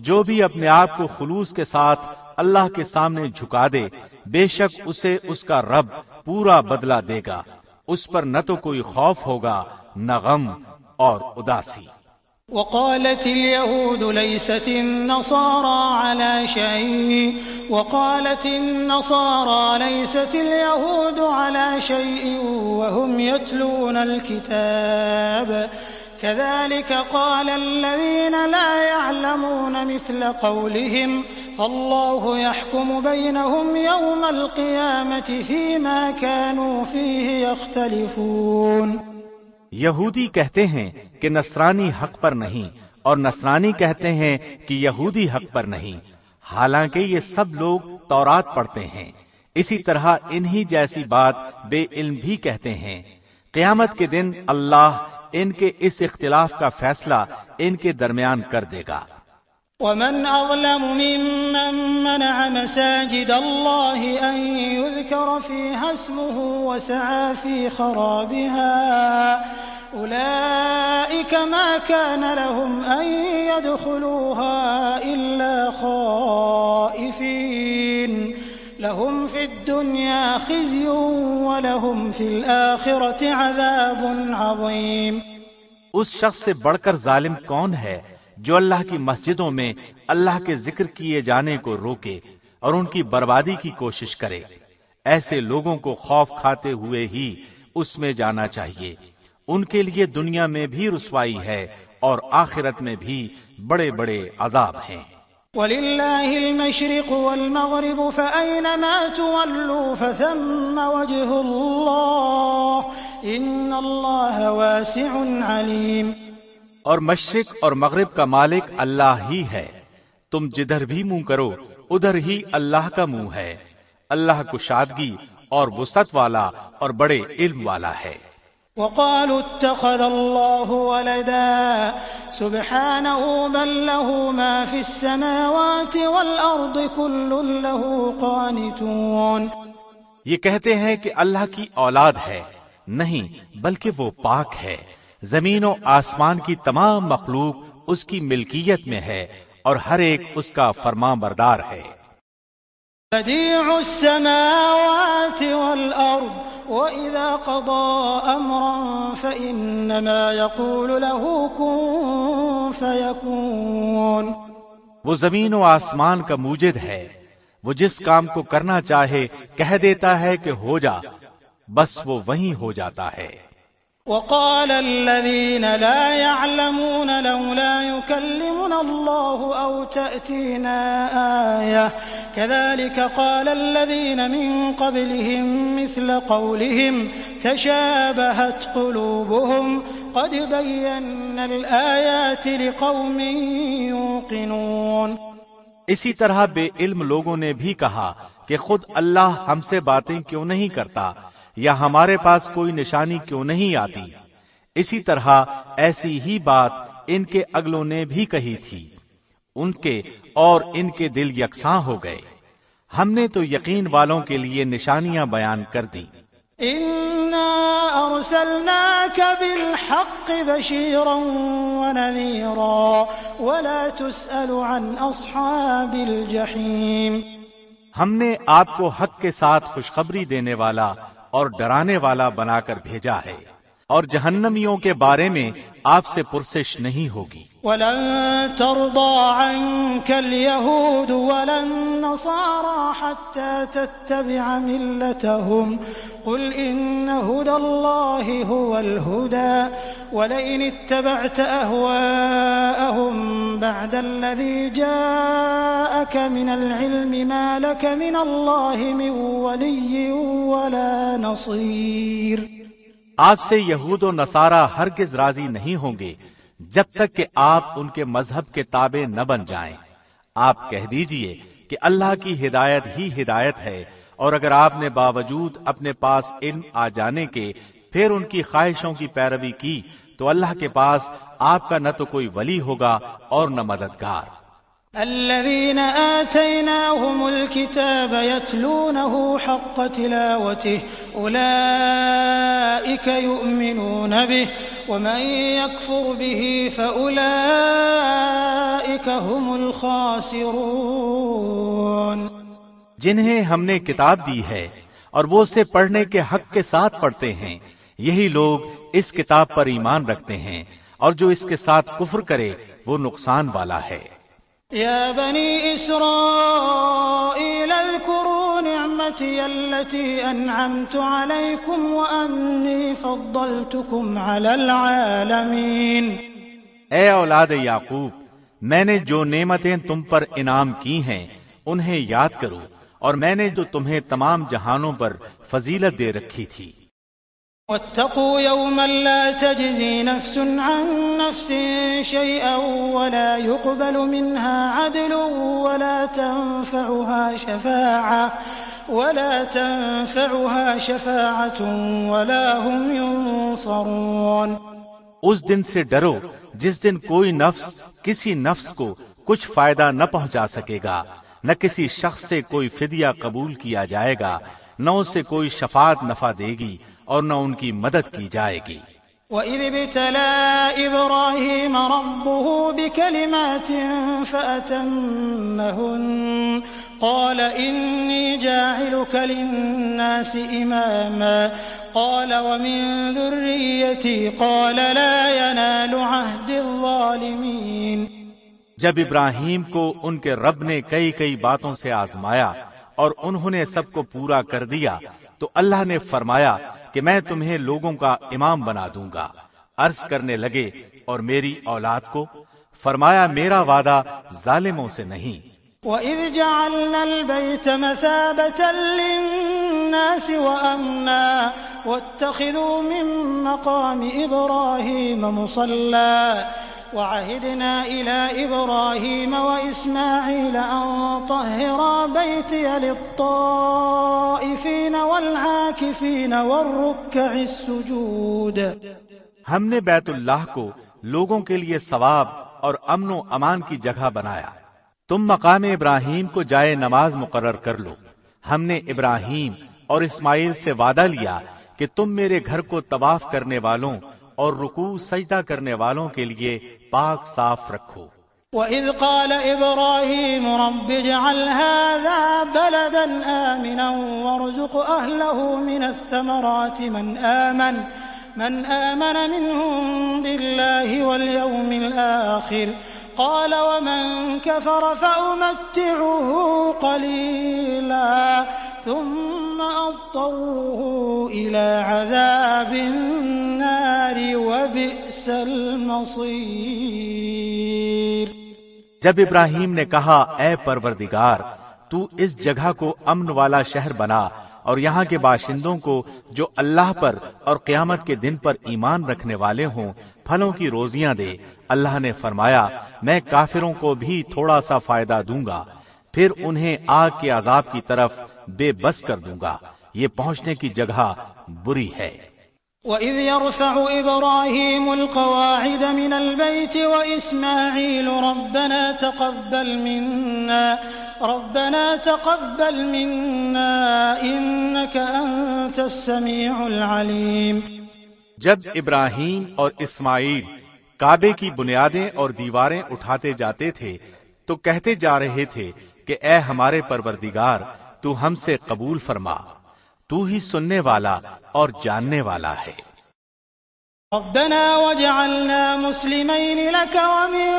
جو بھی اپنے آپ کو خلوص کے ساتھ اللہ کے سامنے جھکا دے بے شک اسے اس کا رب پورا بدلہ دے گا. اس پر نہ تو کوئی خوف ہوگا نہ غم اور اداسی. وقالت اليهود ليست النصارى على شيء وقالت النصارى ليست اليهود على شيء وهم يتلون الكتاب كذلك قال الذين لا يعلمون مثل قولهم فالله يحكم بينهم يوم القيامة فيما كانوا فيه يختلفون. یہودی کہتے ہیں کہ نصرانی حق پر نہیں اور نصرانی کہتے ہیں کہ یہودی حق پر نہیں، حالانکہ یہ سب لوگ تورات پڑھتے ہیں. اسی طرح انہی جیسی بات بے علم بھی کہتے ہیں. قیامت کے دن اللہ ان کے اس اختلاف کا فیصلہ ان کے درمیان کر دے گا. وَمَنْ أَظْلَمُ مِمَّن مَّنَعَ مَسَاجِدَ اللَّهِ أَن يُذْكَرَ فِيهَا اسْمُهُ وَسَعَىٰ فِي خَرَابِهَا أُولَٰئِكَ مَا كَانَ لَهُمْ أَن يَدْخُلُوهَا إِلَّا خَائِفِينَ لَهُمْ فِي الدُّنْيَا خِزْيٌ وَلَهُمْ فِي الْآخِرَةِ عَذَابٌ عَظِيمٌ. اس شخص سے بڑھ کر ظالم کون ہے جو اللہ کی مسجدوں میں اللہ کے ذکر کیے جانے کو روکے اور ان کی بربادی کی کوشش کرے. ایسے لوگوں کو خوف کھاتے ہوئے ہی اس میں جانا چاہیے. ان کے لیے دنیا میں بھی رسوائی ہے اور آخرت میں بھی بڑے بڑے عذاب ہیں. وَلِلَّهِ الْمَشْرِقُ وَالْمَغْرِبُ فَأَيْنَمَا تُوَلُّوا فَثَمَّ وَجْهُ اللَّهِ إِنَّ اللَّهَ وَاسِعٌ عَلِيمٌ۔ اور مشرق اور مغرب کا مالک اللہ ہی ہے، تم جدھر بھی منہ کرو ادھر ہی اللہ کا منہ ہے، اللہ کشادگی اور وسعت والا اور بڑے علم والا ہے۔ وقالوا اتخذ الله ولدا سبحانه بل له ما في السماوات والأرض كل له قانتون۔ یہ کہتے ہیں کہ اللہ کی اولاد ہے، نہیں بلکہ وہ پاک ہے، زمین و آسمان کی تمام مخلوق اس کی ملکیت میں ہے اور ہر ایک اس کا فرمان بردار ہے۔ بديع السماوات والأرض وَإِذَا قَضَى أَمْرًا فَإِنَّمَا يَقُولُ لَهُ كُن فَيَكُونُ۔ وہ زمین و آسمان کا موجد ہے، وہ جس کام کو کرنا چاہے کہہ دیتا ہے کہ ہو جا، بس وہ وہیں ہو جاتا ہے۔ وقال الذين لا يعلمون لولا يكلمنا الله أو تأتينا آية كذلك قال الذين من قبلهم مثل قولهم تشابهت قلوبهم قد بينا الآيات لقوم يوقنون۔ اسی طرح بے علم لوگوں نے بھی کہا کہ خود اللہ ہم سے باتیں کیوں نہیں کرتا، یا ہمارے پاس کوئی نشانی کیوں نہیں آتی۔ اسی طرح ایسی ہی بات ان کے اگلوں نے بھی کہی تھی، ان کے اور ان کے دل یکساں ہو گئے۔ ہم نے تو یقین والوں کے لیے نشانیاں بیان کر دی۔ اِنَّا أَرْسَلْنَاكَ بِالْحَقِّ بَشِيرًا وَنَذِيرًا وَلَا تُسْأَلُ عَنْ أَصْحَابِ الْجَحِيمِ۔ ہم نے آپ کو حق کے ساتھ خوشخبری دینے والا اور ڈرانے والا بنا کر بھیجا ہے، اور جہنمیوں کے بارے میں آپ سے پرسش نہیں ہوگی۔ وَلَن تَرْضَىٰ عَنكَ الْيَهُودُ وَلَا النَّصَارَىٰ حَتَّىٰ تَتَّبِعَ مِلَّتَهُمْ قُلْ إِنَّ هُدَى اللَّهِ هُوَ الْهُدَىٰ وَلَئِنِ اتَّبَعْتَ أَهْوَاءَهُم بَعْدَ الَّذِي جَاءَكَ مِنَ الْعِلْمِ مَا لَكَ مِنَ اللَّهِ مِن وَلِيٍّ وَلَا نَصِيرٍ۔ آپ سے یہود و نصارہ ہرگز راضی نہیں ہوں گے جب تک کہ آپ ان کے مذہب کے تابع نہ بن جائیں۔ آپ کہہ دیجئے کہ اللہ کی ہدایت ہی ہدایت ہے، اور اگر آپ نے باوجود اپنے پاس علم آ جانے کے پھر ان کی خواہشوں کی پیروی کی تو اللہ کے پاس آپ کا نہ تو کوئی ولی ہوگا اور نہ مددگار۔ الذين آتيناهم الكتاب يتلونه حق تلاوته أولئك يؤمنون به ومن يكفر به فأولئك هم الخاسرون۔ جنہیں ہم نے کتاب دی ہے اور وہ اسے پڑھنے کے حق کے ساتھ پڑھتے ہیں، یہی لوگ اس کتاب پر ایمان رکھتے ہیں، اور جو اس کے ساتھ کفر کرے وہ نقصان والا ہے۔ يا بني إسرائيل اذكروا نعمتي التي أنعمت عليكم وأني فضلتكم على العالمين۔ اے اولاد یعقوب، میں نے جو نعمتیں تم پر انعام کی ہیں انہیں یاد کرو، اور میں نے جو تمہیں تمام جہانوں پر فضیلت دے رکھی تھی۔ واتقوا يوما لا تجزي نفس عن نفس شيئا ولا يقبل منها عدل ولا تنفعها شفاعة ولا هم ينصرون۔ اس دن سے ڈرو جس دن کوئی نفس کسی نفس کو کچھ فائدہ نہ پہنچا سکے گا، نہ کسی شخص سے کوئی فدیہ قبول کیا جائے گا، نہ اس سے کوئی شفاعت نفع دے گی اور نہ ان کی مدد کی جائے گی۔ وَإِذِ ابْتَلَىٰ إِبْرَاهِيمَ رَبُّهُ بِكَلِمَاتٍ فَأَتَمَّهُنَّ قَالَ إِنِّي جَاعِلُكَ لِلنَّاسِ إِمَامًا قَالَ وَمِن ذُرِّيَّتِي قَالَ لَا يَنَالُ عَهْدِ الظَّالِمِينَ۔ جب ابراہیم کو ان کے رب نے کئی کئی باتوں سے آزمایا اور انہوں نے سب کو پورا کر دیا تو اللہ نے فرمایا کہ میں تمہیں لوگوں کا امام بنا دوں گا۔ عرض کرنے لگے اور میری اولاد کو؟ فرمایا میرا وعدہ ظالموں سے نہیں۔ وَإِذْ جَعَلْنَا الْبَيْتَ مَثَابَةً لِلنَّاسِ وَأَمْنًا وَاتَّخِذُوا مِن مَّقَامِ إِبْرَاهِيمَ مُصَلًّى وَعَهِدْنَا إِلَىٰ إِبْرَاهِيمَ وَإِسْمَاعِيلَ أَن طَهِّرَا بَيْتِيَ لِلطَّائِفِينَ وَالْعَاكِفِينَ وَالرُّكَّعِ السُّجُودِ۔ ہم نے بیت اللہ کو لوگوں کے لیے ثواب اور امن و امان کی جگہ بنایا۔ تم مقام ابراہیم کو جائے نماز مقرر کر لو۔ ہم نے ابراہیم اور اسماعیل سے وعدہ لیا کہ تم میرے گھر کو طواف کرنے والوں اور رکوع سجدہ کرنے والوں کے لیے پاک صاف رکھو۔ وَإِذْ قَالَ إِبْرَاهِيمُ رَبِّ اجْعَلْ هَٰذَا بَلَدًا آمِنًا وَارْزُقْ أَهْلَهُ مِنَ الثَّمَرَاتِ من آمن منهم بالله واليوم الآخر قال ومن كفر فأمتعه قليلا ثم أضطره إلى عذاب النار وبئس المصير۔ جب ابراہیم نے کہا اے پروردگار تو اس جگہ کو امن والا شہر بنا اور یہاں کے باشندوں کو جو اللہ پر اور قیامت کے دن پر ایمان رکھنے والے ہوں پھلوں کی روزیاں دے، اللہ نے فرمایا میں کافروں کو بھی تھوڑا سا فائدہ دوں گا، پھر انہیں آگ کے عذاب کی طرف بے بس کر دوں گا۔ یہ پہنچنے کی جگہ بری ہے۔ وَإِذْ يَرْفَعُ إِبْرَاهِيمُ الْقَوَاعِدَ مِنَ الْبَيْتِ وَإِسْمَاعِيلُ رَبَّنَا تَقَبَّلْ مِنَّا إِنَّكَ أَنتَ السَّمِيعُ الْعَلِيمُ۔ جب ابراہیم اور اسماعیل کعبے کی بنیادیں اور دیواریں اٹھاتے جاتے تھے تو کہتے جا رہے تھے کہ اے ہمارے پروردگار تو ہم سے قبول فرما، تو ہی سننے والا اور جاننے والا ہے۔ ربنا واجعلنا مسلمين لك ومن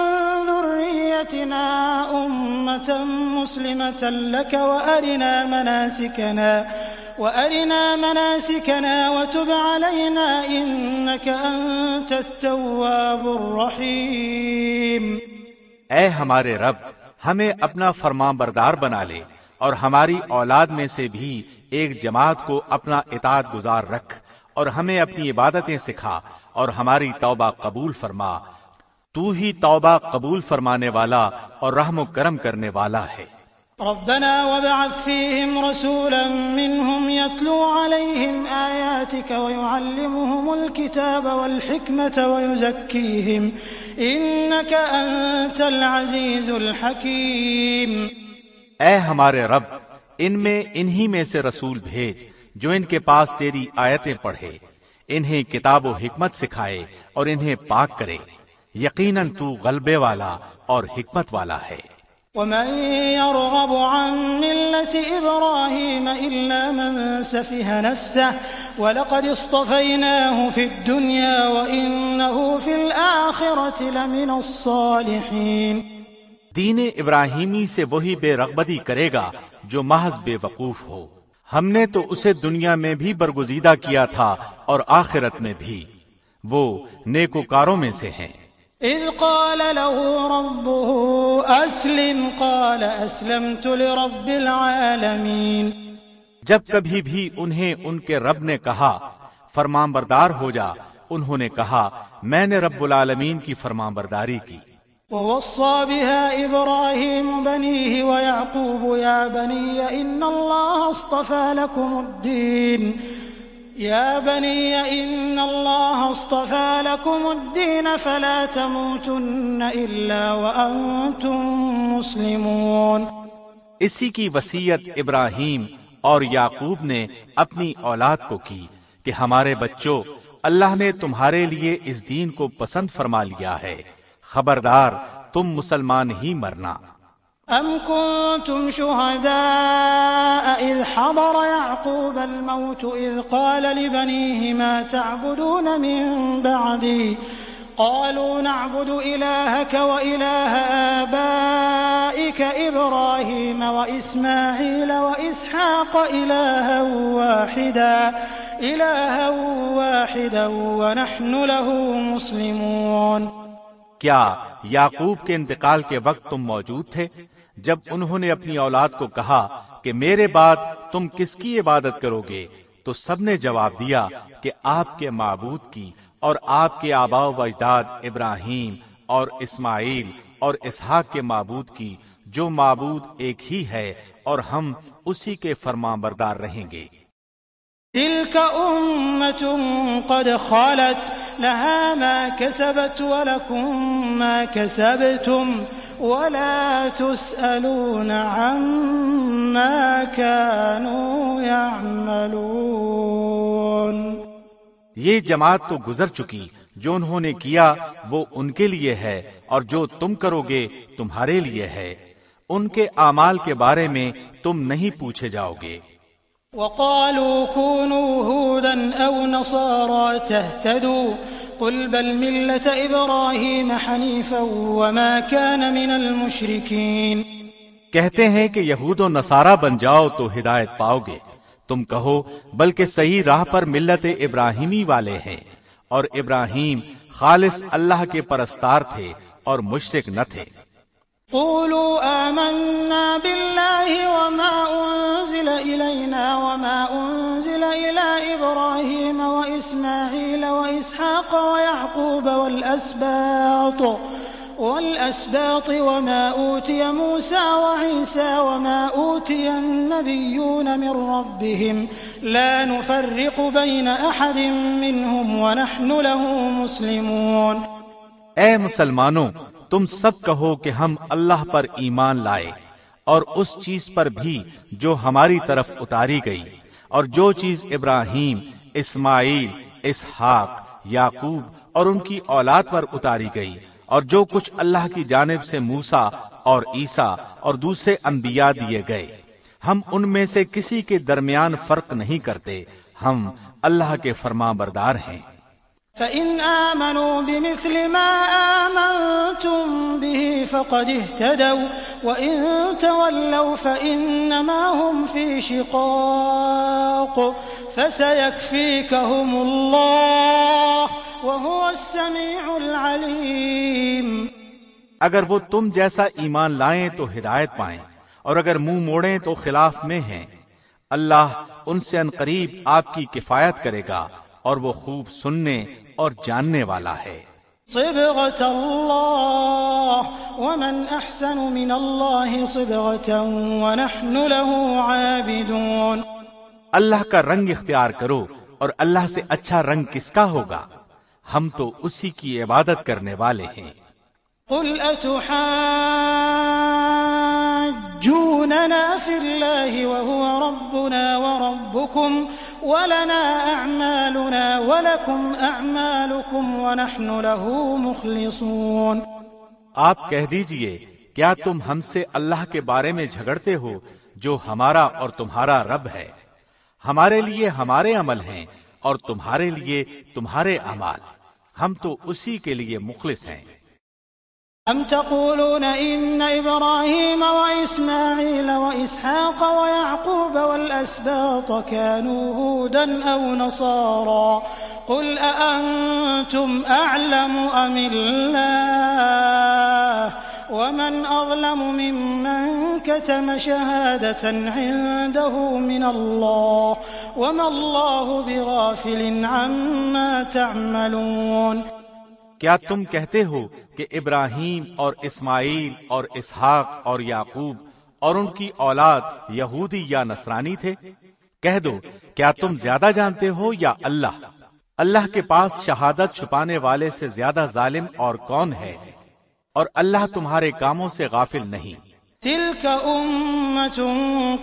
ذريتنا أمة مسلمة لك وأرنا مناسكنا وتب علينا إنك أنت التواب الرحيم۔ اے ہمارے رب ہمیں اپنا فرمان بردار بنا لے اور ہماری اولاد میں سے بھی ایک جماعت کو اپنا اطاعت گزار رکھ اور ہمیں اپنی عبادتیں سکھا اور ہماری توبہ قبول فرما، تو ہی توبہ قبول فرمانے والا اور رحم و کرم کرنے والا ہے۔ ربنا وابعث فيهم رسولا منهم يتلو عليهم آياتك ويعلمهم الكتاب والحكمة ويزكيهم إنك أنت العزيز الحكيم۔ اے ہمارے رب ان میں انہی میں سے رسول بھیج جو ان کے پاس تیری آیتیں پڑھے، انہیں کتاب و حکمت سکھائے اور انہیں پاک کرے، یقیناً تو غلبے والا اور حکمت والا ہے۔ ومن يرغب عن ملة إبراهيم إلا من سفه نفسه ولقد اصطفيناه في الدنيا وإنه في الآخرة لمن الصالحين۔ دین ابراہیمی سے وہی بے رغبتی کرے گا جو محض بے وقوف ہو، ہم نے تو اسے دنیا میں بھی برگزیدہ کیا تھا اور آخرت میں بھی، وہ نیکوکاروں میں سے ہیں۔ اذ قال له ربه اسلم قال اسلمت لرب العالمین۔ جب کبھی بھی انہیں ان کے رب نے کہا فرمان بردار ہو جا، انہوں نے کہا میں نے رب العالمین کی فرمان برداری کی۔ ووصى بها إبراهيم بنيه ويعقوب يا بني إن الله اصطفى لكم الدين فلا تموتن إلا وأنتم مسلمون۔ اسی کی وصیت ابراہیم اور یعقوب نے اپنی اولاد کو کی کہ ہمارے بچوں، اللہ نے تمہارے لیے اس دین کو پسند فرما لیا ہے، خبردار تم مسلمان ہی مرنا۔ ام کنتم شہداء اذ حضر یعقوب الموت اذ قال لبنیہ ما تعبدون من بعدی قالوا نعبد الہک والہ آبائک ابراہیم واسماعیل واسحاق الہا واحدا ونحن له مسلمون۔ کیا یعقوب کے انتقال کے وقت تم موجود تھے جب انہوں نے اپنی اولاد کو کہا کہ میرے بعد تم کس کی عبادت کرو گے؟ تو سب نے جواب دیا کہ آپ کے معبود کی اور آپ کے آباء و اجداد ابراہیم اور اسماعیل اور اسحاق کے معبود کی، جو معبود ایک ہی ہے، اور ہم اسی کے فرمانبردار رہیں گے۔ تلك أمة قد خلت لها ما كسبت ولكم ما كسبتم ولا تسألون عما كانوا يعملون۔ یہ جماعت تو گزر چکی، جو انہوں نے کیا وہ ان کے لیے ہے، اور جو تم کرو گے تمہارے لیے ہے، ان کے اعمال کے بارے میں تم نہیں پوچھے جاؤ گے۔ وقالوا كونوا هودا أو نصارى تهتدوا قل بل ملة إبراهيم حنيفا وما كان من المشركين۔ کہتے ہیں کہ یہود و نصارہ بن جاؤ تو ہدایت پاؤ گے، تم کہو بلکہ صحیح راہ پر ملت ابراہیمی والے ہیں، اور ابراہیم خالص اللہ کے پرستار تھے اور مشرک نہ تھے۔ قولوا آمنا بالله وما أنزل إلينا وما أنزل إلى إبراهيم وإسماعيل وإسحاق ويعقوب والأسباط وما أوتي موسى وعيسى وما أوتي النبيون من ربهم لا نفرق بين أحد منهم ونحن له مسلمون۔ اے مسلمانوں، تم سب کہو کہ ہم اللہ پر ایمان لائے، اور اس چیز پر بھی جو ہماری طرف اتاری گئی، اور جو چیز ابراہیم، اسماعیل، اسحاق، یعقوب اور ان کی اولاد پر اتاری گئی، اور جو کچھ اللہ کی جانب سے موسیٰ اور عیسیٰ اور دوسرے انبیاء دیے گئے، ہم ان میں سے کسی کے درمیان فرق نہیں کرتے، ہم اللہ کے فرمانبردار ہیں۔ فَإِنْ آمَنُوا بِمِثْلِ مَا آمَنْتُمْ بِهِ فَقَدِ اهْتَدَوْا وَإِنْ تَوَلَّوْا فَإِنَّمَا هُمْ فِي شِقَاقٍ فَسَيَكْفِيكَهُمُ اللَّهُ وَهُوَ السَّمِيعُ الْعَلِيمُ۔ اگر وہ تم جیسا ایمان لائیں تو ہدایت پائیں، اور اگر منہ موڑیں تو خلاف میں ہیں۔ اللہ ان سے عنقریب آپ کی کفایت کرے گا، اور وہ خوب سننے اور جاننے والا ہے۔ صبغة اللہ ومن احسن من اللہ صبغة ونحن له عابدون۔ اللہ کا رنگ اختیار کرو، اور اللہ سے اچھا رنگ کس کا ہوگا؟ ہم تو اسی کی عبادت کرنے والے ہیں۔ قل اتحاجوننا في الله وهو ربنا وربكم ولنا أعمالنا ولكم أعمالكم ونحن له مخلصون۔ آپ کہہ دیجئے، کیا تم ہم سے اللہ کے بارے میں جھگڑتے ہو جو ہمارا اور تمہارا رب ہے؟ ہمارے لیے ہمارے عمل ہیں اور تمہارے لیے تمہارے اعمال، ہم تو اسی کے لیے مخلص ہیں۔ أم تقولون إن إبراهيم وإسماعيل وإسحاق ويعقوب والأسباط كانوا هودا أو نصارى قل أأنتم أعلم أم الله ومن أظلم ممن كتم شهادة عنده من الله وما الله بغافل عما تعملون۔ کیا تم کہتے ہو کہ ابراہیم اور اسماعیل اور اسحاق اور یعقوب اور ان کی اولاد یہودی یا نصرانی تھے؟ کہہ دو، کیا تم زیادہ جانتے ہو یا اللہ؟ اللہ کے پاس شہادت چھپانے والے سے زیادہ ظالم اور کون ہے؟ اور اللہ تمہارے کاموں سے غافل نہیں۔ تلك أمة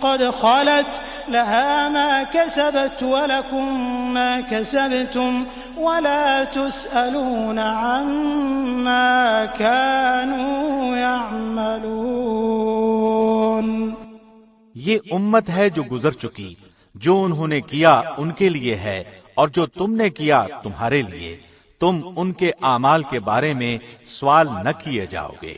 قد خلت لها ما كسبت ولكم ما كسبتم ولا تسألون عما كانوا يعملون۔ یہ امت ہے جو گزر چکی، جو انہوں نے کیا ان کے لیے ہے، اور جو تم نے کیا تمہارے لیے، تم ان کے اعمال کے بارے میں سوال نہ کیے جاؤ گے۔